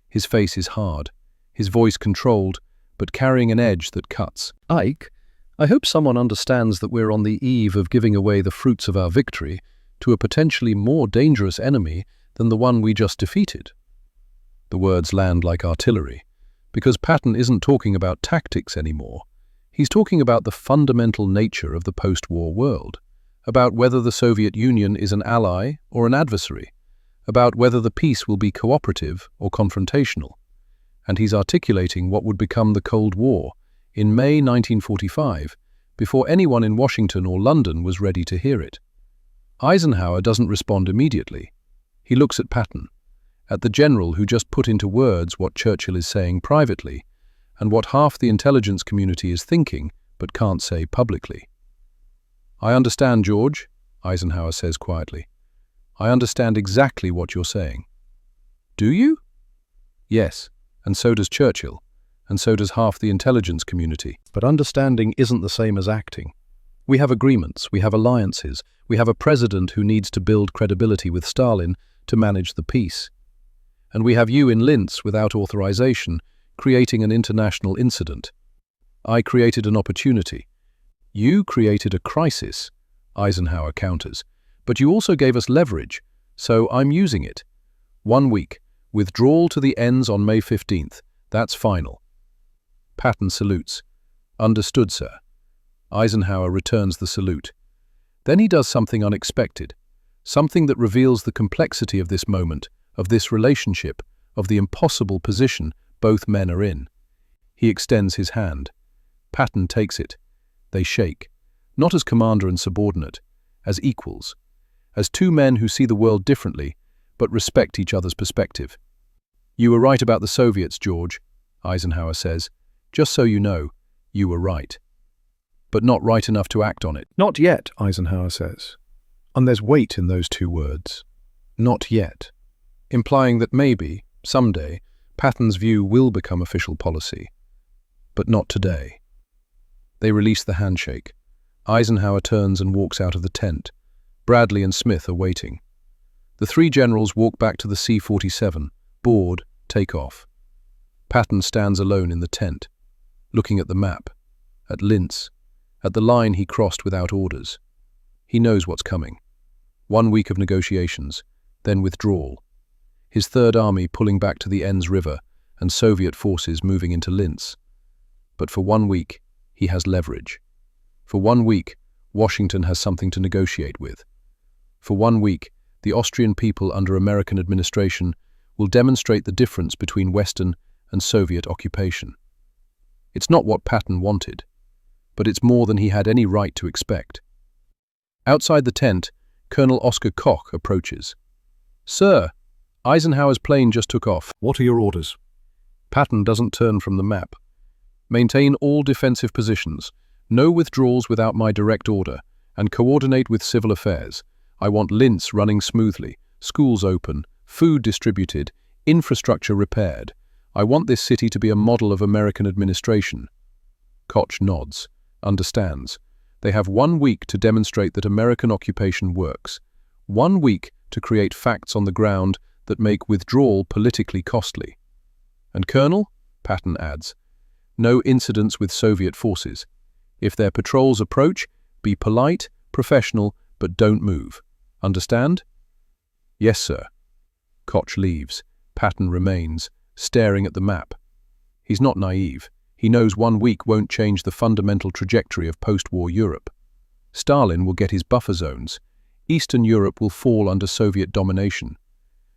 His face is hard, his voice controlled, but carrying an edge that cuts. Ike, I hope someone understands that we're on the eve of giving away the fruits of our victory to a potentially more dangerous enemy than the one we just defeated. The words land like artillery, because Patton isn't talking about tactics anymore. He's talking about the fundamental nature of the post-war world, about whether the Soviet Union is an ally or an adversary, about whether the peace will be cooperative or confrontational. And he's articulating what would become the Cold War in May 1945, before anyone in Washington or London was ready to hear it. Eisenhower doesn't respond immediately. He looks at Patton, at the general who just put into words what Churchill is saying privately, and what half the intelligence community is thinking but can't say publicly. I understand, George, Eisenhower says quietly. I understand exactly what you're saying. Do you? Yes, and so does Churchill, and so does half the intelligence community. But understanding isn't the same as acting. We have agreements, we have alliances, we have a president who needs to build credibility with Stalin to manage the peace. And we have you in Linz without authorization, creating an international incident. I created an opportunity. You created a crisis, Eisenhower counters. But you also gave us leverage, so I'm using it. 1 week. Withdrawal to the Enns on May 15th. That's final. Patton salutes. Understood, sir. Eisenhower returns the salute. Then he does something unexpected, something that reveals the complexity of this moment, of this relationship, of the impossible position both men are in. He extends his hand. Patton takes it. They shake, not as commander and subordinate, as equals, as two men who see the world differently, but respect each other's perspective. "You were right about the Soviets, George," Eisenhower says. "Just so you know, you were right. But not right enough to act on it." "Not yet," Eisenhower says. And there's weight in those two words. Not yet. Implying that maybe, someday, Patton's view will become official policy. But not today. They release the handshake. Eisenhower turns and walks out of the tent. Bradley and Smith are waiting. The three generals walk back to the C-47, board, take off. Patton stands alone in the tent, looking at the map, at Linz, at the line he crossed without orders. He knows what's coming. 1 week of negotiations, then withdrawal. His Third Army pulling back to the Enns River and Soviet forces moving into Linz. But for 1 week, he has leverage. For 1 week, Washington has something to negotiate with. For 1 week, the Austrian people under American administration will demonstrate the difference between Western and Soviet occupation. It's not what Patton wanted, but it's more than he had any right to expect. Outside the tent, Colonel Oscar Koch approaches. "Sir, Eisenhower's plane just took off." "What are your orders?" Patton doesn't turn from the map. "Maintain all defensive positions, no withdrawals without my direct order, and coordinate with civil affairs. I want Linz running smoothly, schools open, food distributed, infrastructure repaired. I want this city to be a model of American administration." Koch nods, understands. They have 1 week to demonstrate that American occupation works. 1 week to create facts on the ground that make withdrawal politically costly. "And Colonel," Patton adds, "no incidents with Soviet forces. If their patrols approach, be polite, professional, but don't move. Understand?" "Yes, sir." Koch leaves. Patton remains, staring at the map. He's not naive. He knows 1 week won't change the fundamental trajectory of post-war Europe. Stalin will get his buffer zones. Eastern Europe will fall under Soviet domination.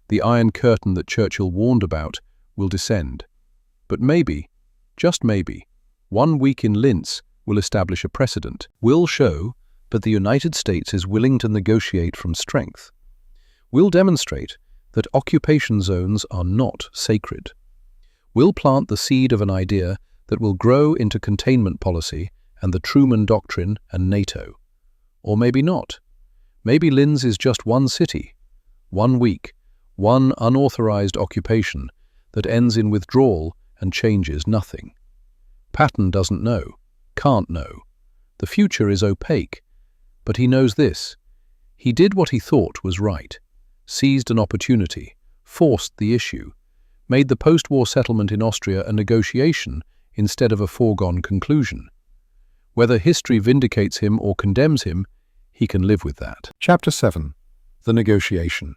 The Iron Curtain that Churchill warned about will descend. But maybe, just maybe, 1 week in Linz will establish a precedent, will show that the United States is willing to negotiate from strength. Will demonstrate that occupation zones are not sacred. Will plant the seed of an idea that will grow into containment policy and the Truman Doctrine and NATO. Or maybe not. Maybe Linz is just one city, 1 week, one unauthorized occupation that ends in withdrawal and changes nothing. Patton doesn't know, can't know. The future is opaque, but he knows this. He did what he thought was right, seized an opportunity, forced the issue, made the post-war settlement in Austria a negotiation instead of a foregone conclusion. Whether history vindicates him or condemns him, he can live with that. Chapter 7. The Negotiation.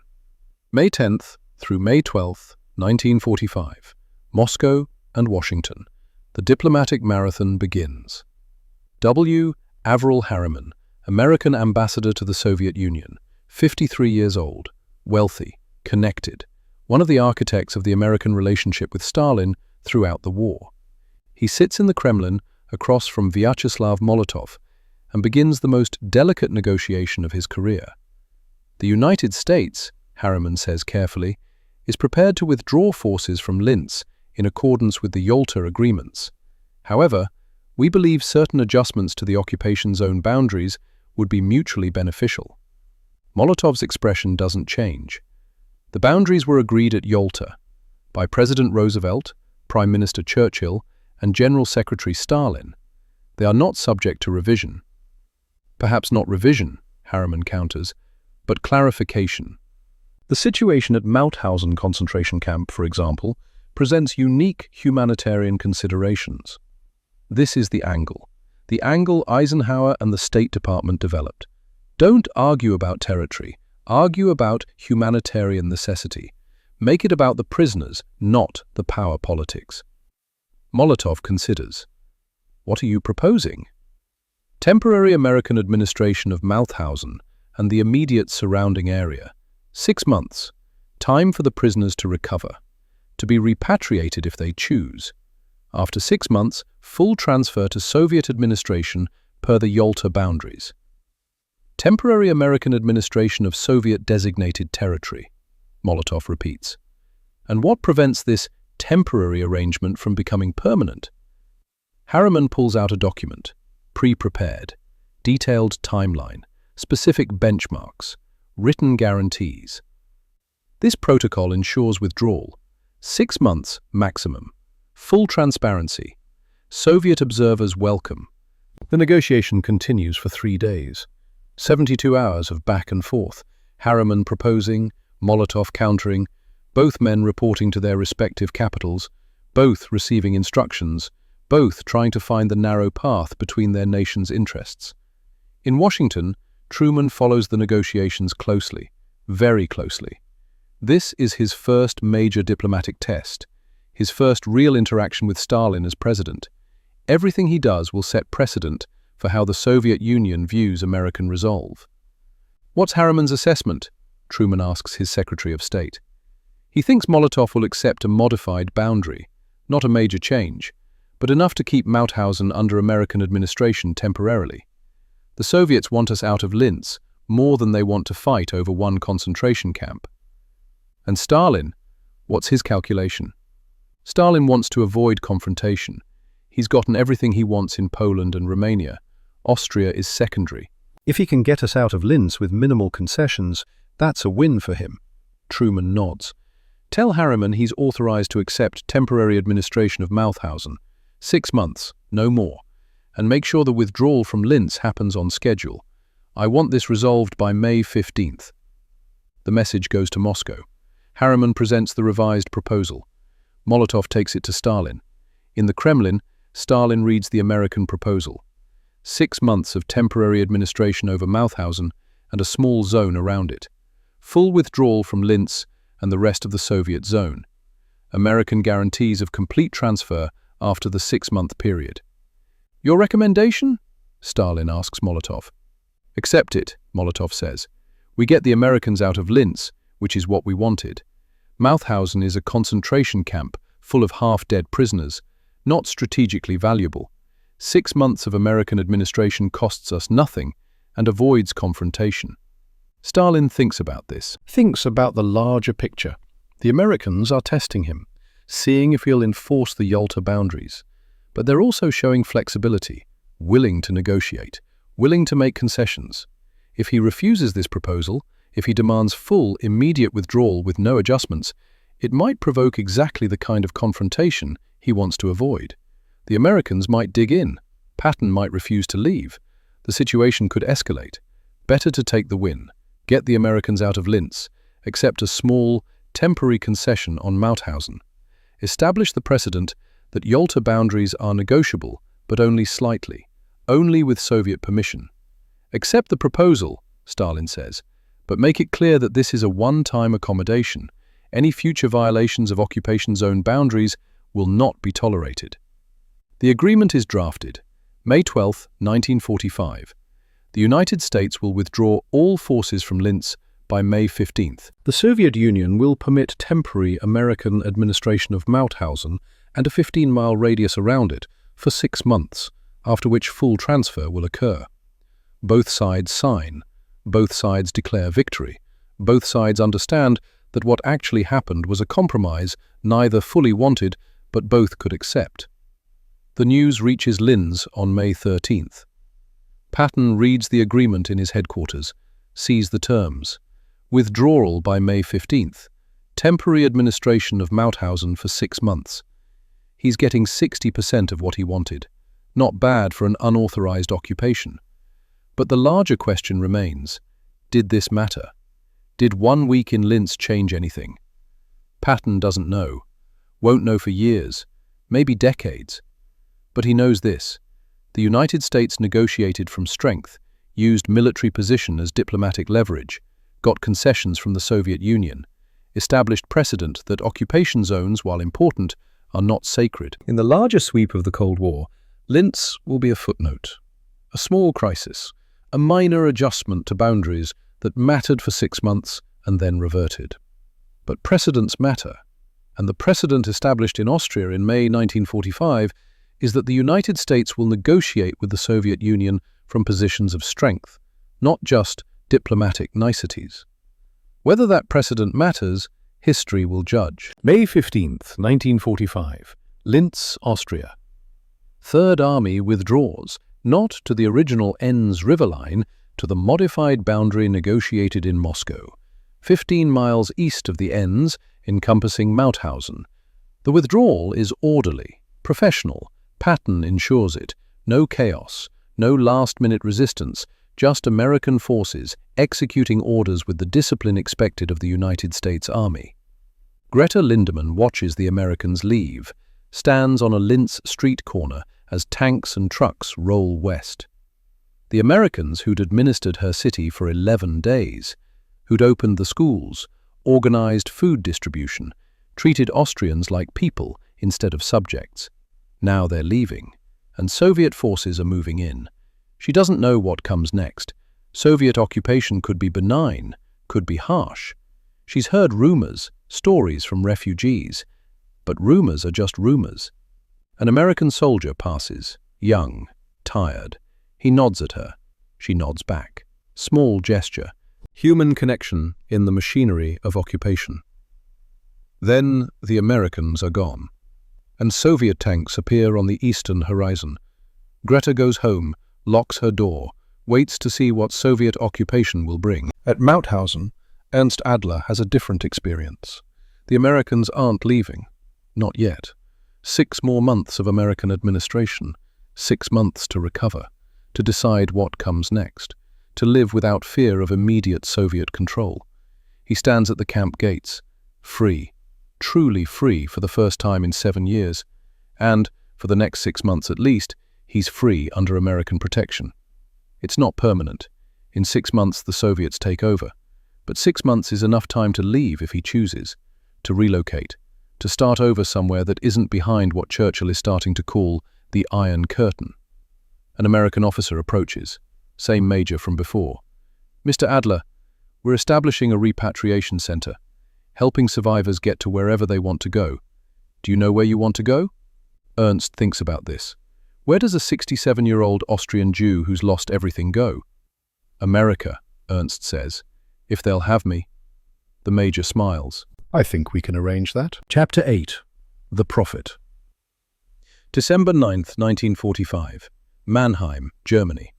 May 10th through May 12th, 1945. Moscow and Washington. The diplomatic marathon begins. W. Averell Harriman, American ambassador to the Soviet Union, 53 years old, wealthy, connected, one of the architects of the American relationship with Stalin throughout the war. He sits in the Kremlin across from Vyacheslav Molotov and begins the most delicate negotiation of his career. The United States, Harriman says carefully, is prepared to withdraw forces from Linz in accordance with the Yalta agreements. However, we believe certain adjustments to the occupation zone boundaries would be mutually beneficial. Molotov's expression doesn't change. The boundaries were agreed at Yalta by President Roosevelt, Prime Minister Churchill, and General Secretary Stalin. They are not subject to revision. Perhaps not revision, Harriman counters, but clarification. The situation at Mauthausen concentration camp, for example, presents unique humanitarian considerations. This is the angle Eisenhower and the State Department developed. Don't argue about territory, argue about humanitarian necessity. Make it about the prisoners, not the power politics. Molotov considers. What are you proposing? Temporary American administration of Mauthausen and the immediate surrounding area. 6 months. Time for the prisoners to recover, to be repatriated if they choose. After 6 months, full transfer to Soviet administration per the Yalta boundaries. Temporary American administration of Soviet-designated territory, Molotov repeats. And what prevents this temporary arrangement from becoming permanent? Harriman pulls out a document, pre-prepared, detailed timeline, specific benchmarks, written guarantees. This protocol ensures withdrawal, 6 months maximum, full transparency, Soviet observers welcome. The negotiation continues for 3 days. 72 hours of back and forth, Harriman proposing, Molotov countering, both men reporting to their respective capitals, both receiving instructions, both trying to find the narrow path between their nation's interests. In Washington, Truman follows the negotiations closely, very closely. This is his first major diplomatic test, his first real interaction with Stalin as president. Everything he does will set precedent for how the Soviet Union views American resolve. What's Harriman's assessment? Truman asks his Secretary of State. He thinks Molotov will accept a modified boundary, not a major change, but enough to keep Mauthausen under American administration temporarily. The Soviets want us out of Linz more than they want to fight over one concentration camp. And Stalin, what's his calculation? Stalin wants to avoid confrontation. He's gotten everything he wants in Poland and Romania. Austria is secondary. If he can get us out of Linz with minimal concessions, that's a win for him. Truman nods. Tell Harriman he's authorized to accept temporary administration of Mauthausen. 6 months, no more. And make sure the withdrawal from Linz happens on schedule. I want this resolved by May 15th. The message goes to Moscow. Harriman presents the revised proposal. Molotov takes it to Stalin. In the Kremlin, Stalin reads the American proposal. 6 months of temporary administration over Mauthausen and a small zone around it. Full withdrawal from Linz and the rest of the Soviet zone. American guarantees of complete transfer after the 6-month period. Your recommendation? Stalin asks Molotov. Accept it, Molotov says. We get the Americans out of Linz, which is what we wanted. Mauthausen is a concentration camp full of half-dead prisoners, not strategically valuable. 6 months of American administration costs us nothing and avoids confrontation. Stalin thinks about this, thinks about the larger picture. The Americans are testing him, seeing if he'll enforce the Yalta boundaries. But they're also showing flexibility, willing to negotiate, willing to make concessions. If he refuses this proposal, if he demands full, immediate withdrawal with no adjustments, it might provoke exactly the kind of confrontation he wants to avoid. The Americans might dig in. Patton might refuse to leave. The situation could escalate. Better to take the win, get the Americans out of Linz, accept a small, temporary concession on Mauthausen. Establish the precedent that Yalta boundaries are negotiable, but only slightly, only with Soviet permission. Accept the proposal, Stalin says, but make it clear that this is a one-time accommodation. Any future violations of occupation zone boundaries will not be tolerated. The agreement is drafted. May 12, 1945. The United States will withdraw all forces from Linz by May 15th. The Soviet Union will permit temporary American administration of Mauthausen and a 15-mile radius around it for 6 months, after which full transfer will occur. Both sides sign. Both sides declare victory. Both sides understand that what actually happened was a compromise neither fully wanted but both could accept. The news reaches Linz on May 13th. Patton reads the agreement in his headquarters, sees the terms. Withdrawal by May 15th. Temporary administration of Mauthausen for 6 months. He's getting 60% of what he wanted. Not bad for an unauthorized occupation. But the larger question remains, did this matter? Did 1 week in Linz change anything? Patton doesn't know. Won't know for years, maybe decades. But he knows this. The United States negotiated from strength, used military position as diplomatic leverage, got concessions from the Soviet Union, established precedent that occupation zones, while important, are not sacred. In the larger sweep of the Cold War, Linz will be a footnote, a small crisis, a minor adjustment to boundaries that mattered for 6 months and then reverted. But precedents matter, and the precedent established in Austria in May 1945 is that the United States will negotiate with the Soviet Union from positions of strength, not just diplomatic niceties. Whether that precedent matters, history will judge. May 15th, 1945, Linz, Austria. Third Army withdraws, not to the original Enns River line, to the modified boundary negotiated in Moscow, 15 miles east of the Enns, encompassing Mauthausen. The withdrawal is orderly, professional. Patton ensures it. No chaos, no last-minute resistance, just American forces executing orders with the discipline expected of the United States Army. Greta Lindemann watches the Americans leave, stands on a Linz street corner as tanks and trucks roll west. The Americans who'd administered her city for 11 days, who'd opened the schools, organized food distribution, treated Austrians like people instead of subjects. Now they're leaving, and Soviet forces are moving in. She doesn't know what comes next. Soviet occupation could be benign, could be harsh. She's heard rumors, stories from refugees, but rumors are just rumors. An American soldier passes, young, tired. He nods at her. She nods back. Small gesture. Human connection in the machinery of occupation. Then the Americans are gone, and Soviet tanks appear on the eastern horizon. Greta goes home, locks her door, waits to see what Soviet occupation will bring. At Mauthausen, Ernst Adler has a different experience. The Americans aren't leaving. Not yet. 6 more months of American administration, 6 months to recover, to decide what comes next, to live without fear of immediate Soviet control. He stands at the camp gates, free, truly free for the first time in 7 years, and, for the next 6 months at least, he's free under American protection. It's not permanent. In 6 months the Soviets take over, but 6 months is enough time to leave if he chooses, to relocate, to start over somewhere that isn't behind what Churchill is starting to call the Iron Curtain. An American officer approaches, same major from before. "Mr. Adler, we're establishing a repatriation center, helping survivors get to wherever they want to go. Do you know where you want to go?" Ernst thinks about this. Where does a 67-year-old Austrian Jew who's lost everything go? "America," Ernst says, "if they'll have me." The major smiles. "I think we can arrange that." Chapter 8. The Prophet. December 9th, 1945. Mannheim, Germany.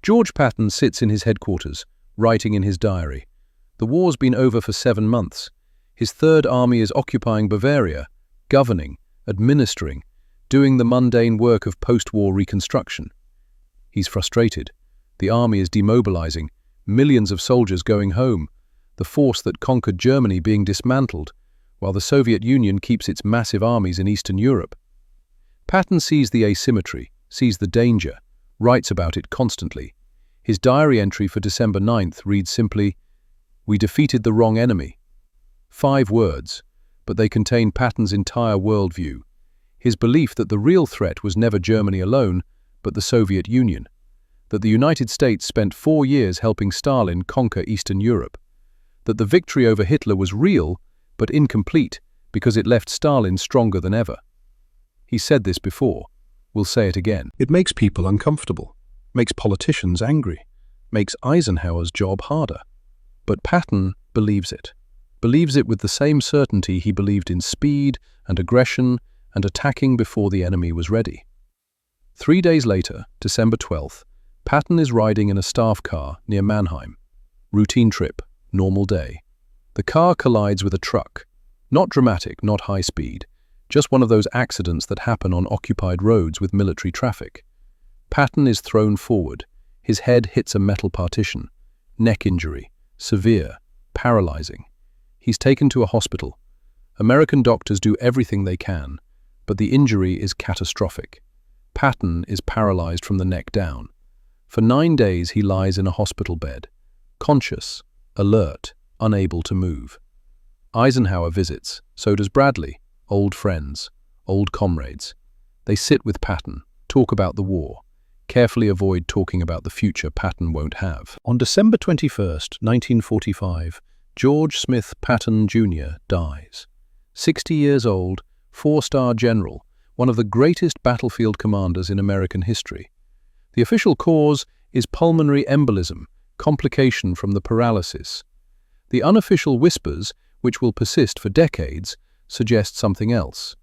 George Patton sits in his headquarters, writing in his diary. The war's been over for 7 months. His Third Army is occupying Bavaria, governing, administering, doing the mundane work of post-war reconstruction. He's frustrated. The army is demobilizing, millions of soldiers going home, the force that conquered Germany being dismantled, while the Soviet Union keeps its massive armies in Eastern Europe. Patton sees the asymmetry, sees the danger, writes about it constantly. His diary entry for December 9th reads simply, "We defeated the wrong enemy." 5 words, but they contain Patton's entire worldview. His belief that the real threat was never Germany alone, but the Soviet Union. That the United States spent 4 years helping Stalin conquer Eastern Europe. That the victory over Hitler was real, but incomplete, because it left Stalin stronger than ever. He said this before. We'll say it again. It makes people uncomfortable, makes politicians angry, makes Eisenhower's job harder. But Patton believes it with the same certainty he believed in speed and aggression and attacking before the enemy was ready. 3 days later, December 12th, Patton is riding in a staff car near Mannheim. Routine trip, normal day. The car collides with a truck. Not dramatic, not high speed. Just one of those accidents that happen on occupied roads with military traffic. Patton is thrown forward. His head hits a metal partition. Neck injury, severe, paralyzing. He's taken to a hospital. American doctors do everything they can, but the injury is catastrophic. Patton is paralyzed from the neck down. For 9 days he lies in a hospital bed, conscious, alert, unable to move. Eisenhower visits, so does Bradley, old friends, old comrades. They sit with Patton, talk about the war. Carefully avoid talking about the future Patton won't have. On December 21st, 1945, George Smith Patton Jr. dies. 60 years old, 4-star general, one of the greatest battlefield commanders in American history. The official cause is pulmonary embolism, complication from the paralysis. The unofficial whispers, which will persist for decades, suggest something else.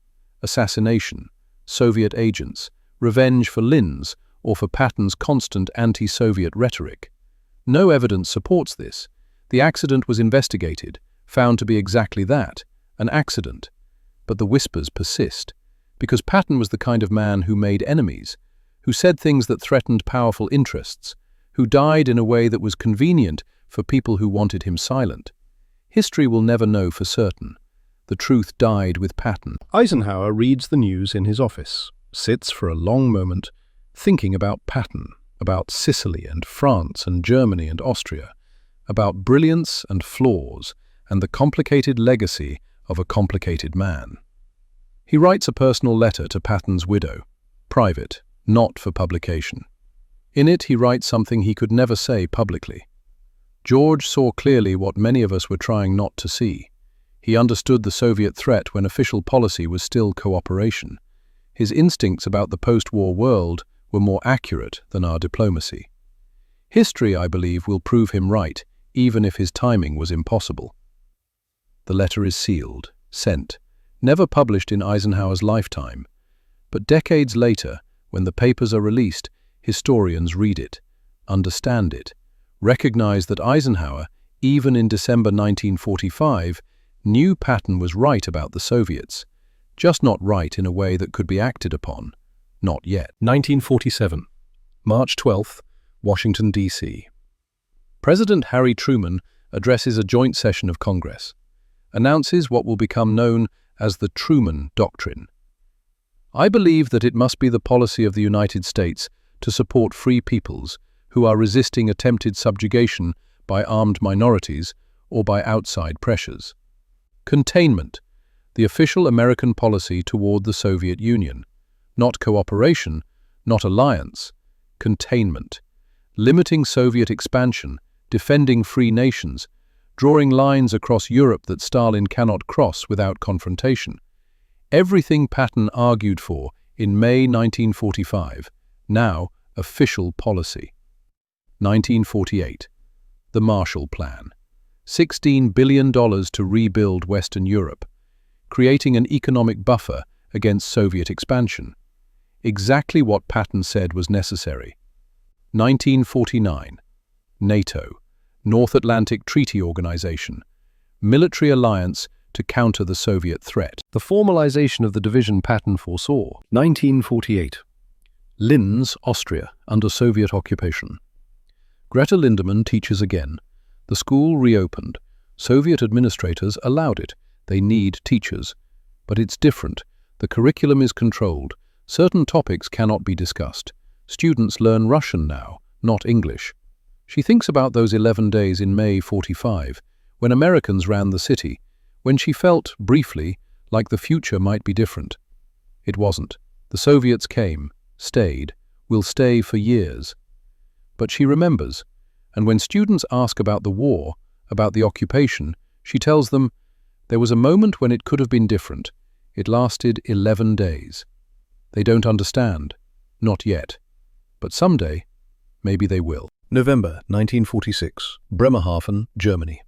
Assassination, Soviet agents, revenge for Linz, or for Patton's constant anti-Soviet rhetoric. No evidence supports this. The accident was investigated, found to be exactly that, an accident. But the whispers persist, because Patton was the kind of man who made enemies, who said things that threatened powerful interests, who died in a way that was convenient for people who wanted him silent. History will never know for certain. The truth died with Patton. Eisenhower reads the news in his office, sits for a long moment, thinking about Patton, about Sicily and France and Germany and Austria, about brilliance and flaws and the complicated legacy of a complicated man. He writes a personal letter to Patton's widow, private, not for publication. In it he writes something he could never say publicly. George saw clearly what many of us were trying not to see. He understood the Soviet threat when official policy was still cooperation. His instincts about the post-war world were more accurate than our diplomacy. History, I believe, will prove him right, even if his timing was impossible. The letter is sealed, sent, never published in Eisenhower's lifetime. But decades later, when the papers are released, historians read it, understand it, recognize that Eisenhower, even in December 1945, knew Patton was right about the Soviets, just not right in a way that could be acted upon. Not yet. 1947, March 12th, Washington, D.C. President Harry Truman addresses a joint session of Congress, announces what will become known as the Truman Doctrine. I believe that it must be the policy of the United States to support free peoples who are resisting attempted subjugation by armed minorities or by outside pressures. Containment, the official American policy toward the Soviet Union. Not cooperation, not alliance. Containment, limiting Soviet expansion, defending free nations, drawing lines across Europe that Stalin cannot cross without confrontation. Everything Patton argued for in May 1945, now official policy. 1948. The Marshall Plan. $16 billion to rebuild Western Europe, creating an economic buffer against Soviet expansion. Exactly what Patton said was necessary. 1949. NATO, North Atlantic Treaty Organization, military alliance to counter the Soviet threat. The formalization of the division Patton foresaw. 1948. Linz, Austria, under Soviet occupation. Greta Lindemann teaches again. The school reopened. Soviet administrators allowed it. They need teachers. But it's different. The curriculum is controlled. Certain topics cannot be discussed. Students learn Russian now, not English. She thinks about those 11 days in May 45, when Americans ran the city, when she felt, briefly, like the future might be different. It wasn't. The Soviets came, stayed, will stay for years. But she remembers, and when students ask about the war, about the occupation, she tells them, there was a moment when it could have been different. It lasted 11 days. They don't understand. Not yet. But someday, maybe they will. November 1946, Bremerhaven, Germany.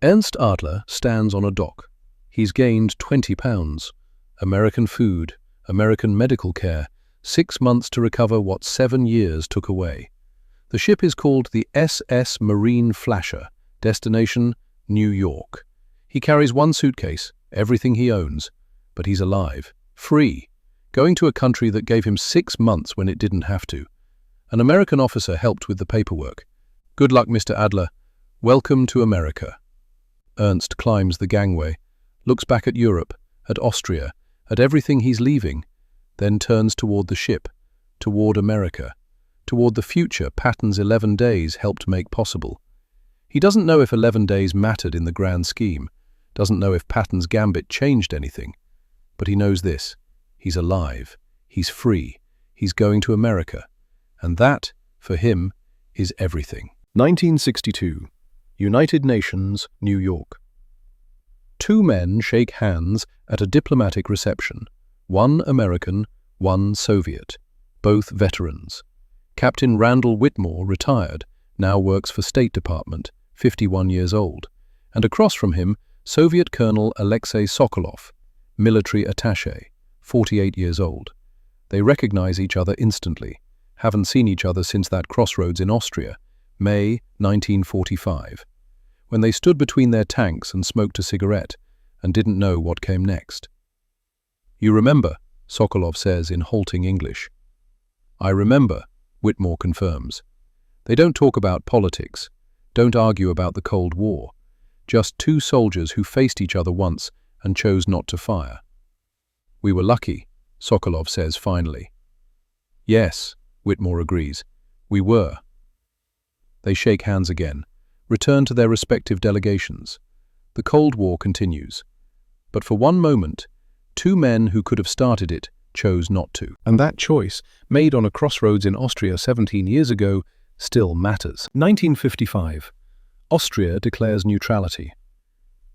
Ernst Adler stands on a dock. He's gained 20 pounds. American food, American medical care, 6 months to recover what 7 years took away. The ship is called the SS Marine Flasher, destination New York. He carries one suitcase, everything he owns, but he's alive, free, going to a country that gave him 6 months when it didn't have to. An American officer helped with the paperwork. Good luck, Mr. Adler. Welcome to America. Ernst climbs the gangway, looks back at Europe, at Austria, at everything he's leaving, then turns toward the ship, toward America, toward the future Patton's 11 days helped make possible. He doesn't know if 11 days mattered in the grand scheme, doesn't know if Patton's gambit changed anything, but he knows this. He's alive. He's free. He's going to America. And that, for him, is everything. 1962. United Nations, New York. Two men shake hands at a diplomatic reception. One American, one Soviet, both veterans. Captain Randall Whitmore, retired, now works for State Department, 51 years old. And across from him, Soviet Colonel Alexei Sokolov, military attaché, 48 years old. They recognize each other instantly, haven't seen each other since that crossroads in Austria, May 1945, when they stood between their tanks and smoked a cigarette and didn't know what came next. "You remember," Sokolov says in halting English. "I remember," Whitmore confirms. They don't talk about politics, don't argue about the Cold War, just two soldiers who faced each other once and chose not to fire. "We were lucky," Sokolov says finally. "Yes," Whitmore agrees, "we were." They shake hands again, return to their respective delegations. The Cold War continues. But for one moment, two men who could have started it chose not to. And that choice, made on a crossroads in Austria 17 years ago, still matters. 1955. Austria declares neutrality.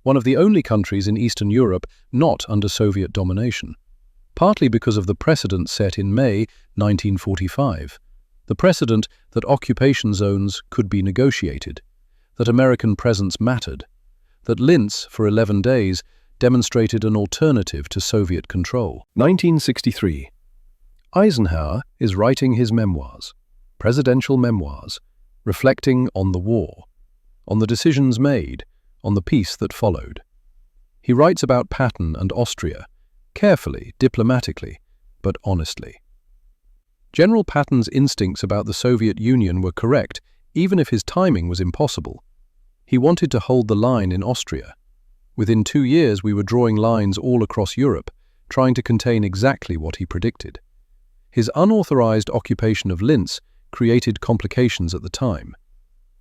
One of the only countries in Eastern Europe not under Soviet domination. Partly because of the precedent set in May 1945. The precedent that occupation zones could be negotiated, that American presence mattered, that Linz, for 11 days, demonstrated an alternative to Soviet control. 1963. Eisenhower is writing his memoirs, presidential memoirs, reflecting on the war, on the decisions made, on the peace that followed. He writes about Patton and Austria, carefully, diplomatically, but honestly. General Patton's instincts about the Soviet Union were correct, even if his timing was impossible. He wanted to hold the line in Austria. Within 2 years, we were drawing lines all across Europe, trying to contain exactly what he predicted. His unauthorized occupation of Linz created complications at the time,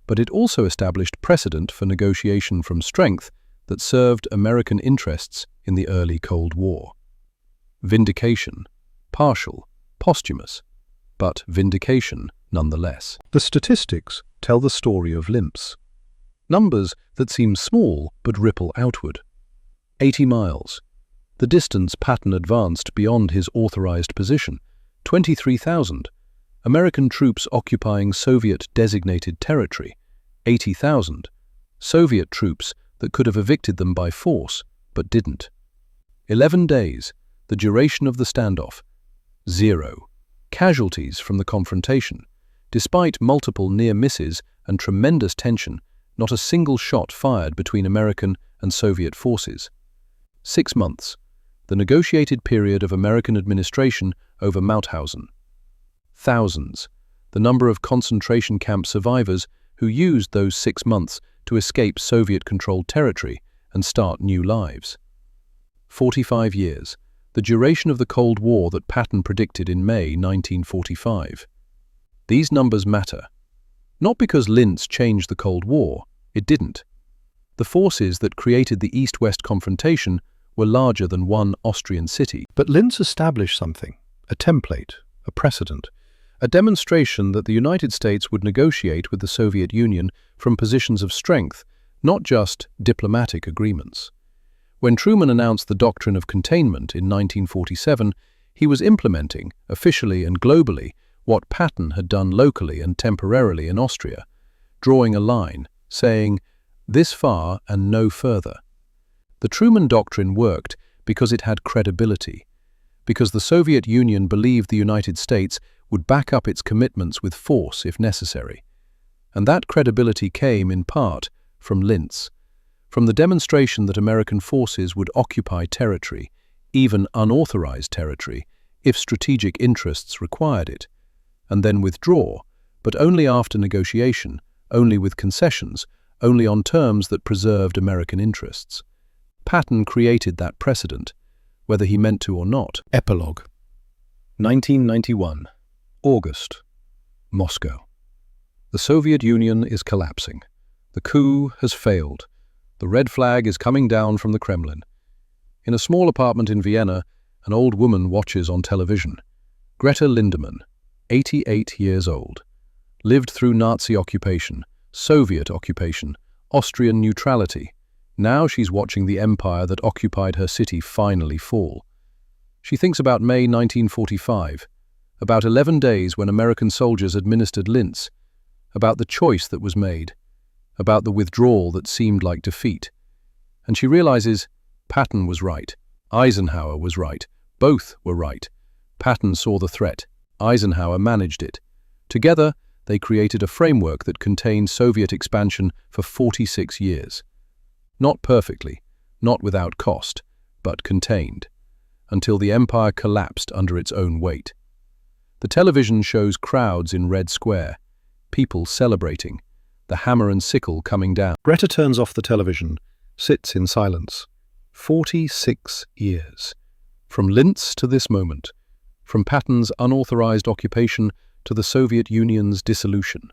but it also established precedent for negotiation from strength that served American interests in the early Cold War. Vindication, partial, posthumous, but vindication nonetheless. The statistics tell the story of Linz. Numbers that seem small but ripple outward. 80 miles. The distance Patton advanced beyond his authorized position. 23,000. American troops occupying Soviet-designated territory. 80,000. Soviet troops that could have evicted them by force, but didn't. 11 days. The duration of the standoff. 0. Casualties from the confrontation. Despite multiple near misses and tremendous tension, not a single shot fired between American and Soviet forces. 6 months. The negotiated period of American administration over Mauthausen. Thousands. The number of concentration camp survivors who used those 6 months to escape Soviet-controlled territory and start new lives. 45 years. The duration of the Cold War that Patton predicted in May 1945. These numbers matter. Not because Linz changed the Cold War, it didn't. The forces that created the East-West confrontation were larger than one Austrian city. But Linz established something, a template, a precedent, a demonstration that the United States would negotiate with the Soviet Union from positions of strength, not just diplomatic agreements. When Truman announced the doctrine of containment in 1947, he was implementing, officially and globally, what Patton had done locally and temporarily in Austria, drawing a line, saying, "This far and no further." The Truman Doctrine worked because it had credibility, because the Soviet Union believed the United States would back up its commitments with force if necessary. And that credibility came, in part, from Linz, from the demonstration that American forces would occupy territory, even unauthorized territory, if strategic interests required it, and then withdraw, but only after negotiation, only with concessions, only on terms that preserved American interests. Patton created that precedent, whether he meant to or not. Epilogue. 1991. August. Moscow. The Soviet Union is collapsing. The coup has failed. The red flag is coming down from the Kremlin. In a small apartment in Vienna, an old woman watches on television. Greta Lindemann, 88 years old. Lived through Nazi occupation, Soviet occupation, Austrian neutrality. Now she's watching the empire that occupied her city finally fall. She thinks about May 1945, about 11 days when American soldiers administered Linz, about the choice that was made, about the withdrawal that seemed like defeat. And she realizes Patton was right, Eisenhower was right, both were right. Patton saw the threat, Eisenhower managed it. Together, they created a framework that contained Soviet expansion for 46 years. Not perfectly, not without cost, but contained, until the empire collapsed under its own weight. The television shows crowds in Red Square, people celebrating, the hammer and sickle coming down. Greta turns off the television, sits in silence. 46 years. From Linz to this moment, from Patton's unauthorized occupation to the Soviet Union's dissolution.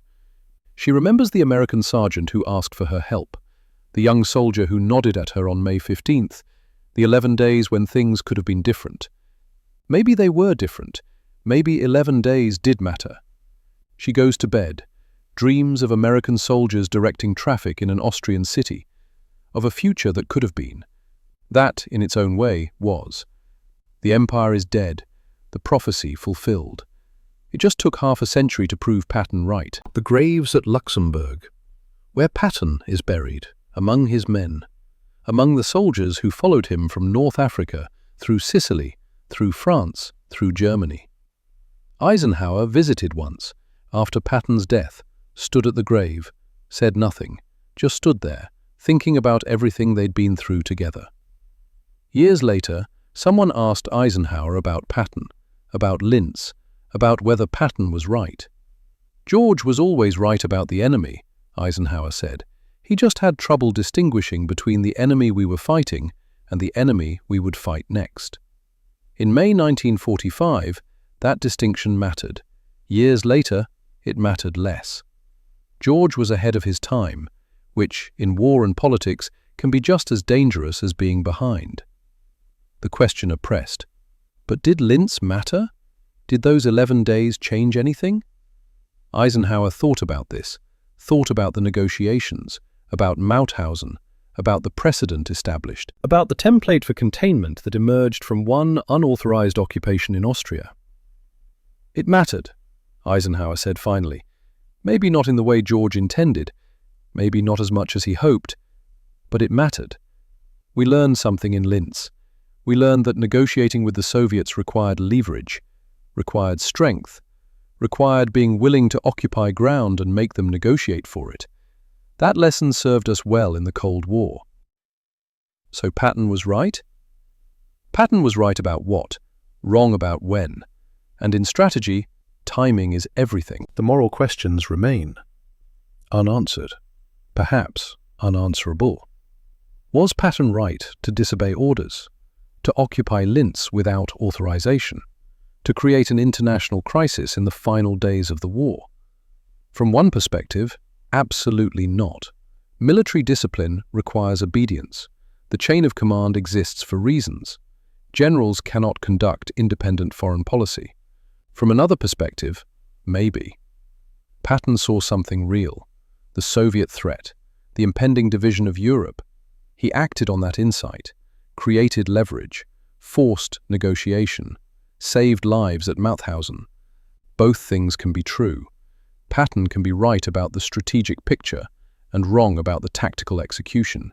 She remembers the American sergeant who asked for her help, the young soldier who nodded at her on May 15th, the 11 days when things could have been different. Maybe they were different. Maybe 11 days did matter. She goes to bed, dreams of American soldiers directing traffic in an Austrian city, of a future that could have been. That, in its own way, was. The empire is dead, the prophecy fulfilled. It just took half a century to prove Patton right. The graves at Luxembourg, where Patton is buried, among his men, among the soldiers who followed him from North Africa, through Sicily, through France, through Germany. Eisenhower visited once, after Patton's death, stood at the grave, said nothing, just stood there, thinking about everything they'd been through together. Years later, someone asked Eisenhower about Patton, about Linz, about whether Patton was right. George was always right about the enemy, Eisenhower said. He just had trouble distinguishing between the enemy we were fighting and the enemy we would fight next. In May 1945, that distinction mattered. Years later, it mattered less. George was ahead of his time, which, in war and politics, can be just as dangerous as being behind. The questioner pressed, but did Linz matter? Did those 11 days change anything? Eisenhower thought about this, thought about the negotiations, about Mauthausen, about the precedent established, about the template for containment that emerged from one unauthorized occupation in Austria. It mattered, Eisenhower said finally. Maybe not in the way George intended, maybe not as much as he hoped, but it mattered. We learned something in Linz. We learned that negotiating with the Soviets required leverage, required strength, required being willing to occupy ground and make them negotiate for it. That lesson served us well in the Cold War. So Patton was right? Patton was right about what, wrong about when. And in strategy, timing is everything. The moral questions remain. Unanswered. Perhaps unanswerable. Was Patton right to disobey orders? To occupy Linz without authorization? To create an international crisis in the final days of the war? From one perspective, absolutely not. Military discipline requires obedience. The chain of command exists for reasons. Generals cannot conduct independent foreign policy. From another perspective, maybe. Patton saw something real, the Soviet threat, the impending division of Europe. He acted on that insight, created leverage, forced negotiation, saved lives at Mauthausen. Both things can be true. Patton can be right about the strategic picture and wrong about the tactical execution,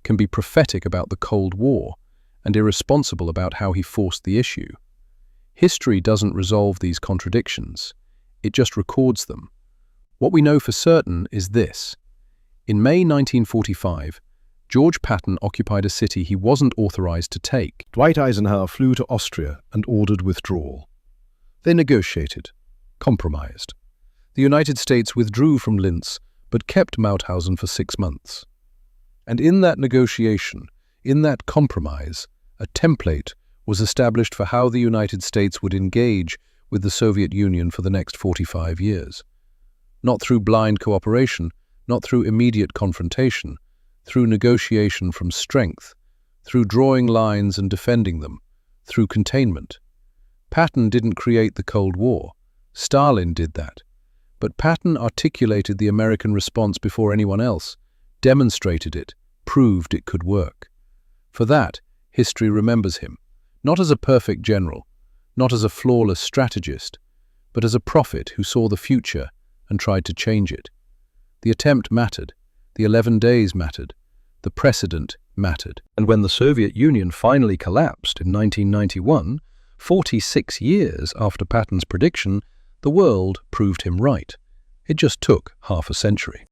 can be prophetic about the Cold War and irresponsible about how he forced the issue. History doesn't resolve these contradictions. It just records them. What we know for certain is this. In May 1945, George Patton occupied a city he wasn't authorized to take. Dwight Eisenhower flew to Austria and ordered withdrawal. They negotiated, compromised. The United States withdrew from Linz, but kept Mauthausen for 6 months. And in that negotiation, in that compromise, a template was established for how the United States would engage with the Soviet Union for the next 45 years. Not through blind cooperation, not through immediate confrontation, through negotiation from strength, through drawing lines and defending them, through containment. Patton didn't create the Cold War. Stalin did that. But Patton articulated the American response before anyone else, demonstrated it, proved it could work. For that, history remembers him, not as a perfect general, not as a flawless strategist, but as a prophet who saw the future and tried to change it. The attempt mattered, the 11 days mattered, the precedent mattered. And when the Soviet Union finally collapsed in 1991, 46 years after Patton's prediction, the world proved him right. It just took half a century.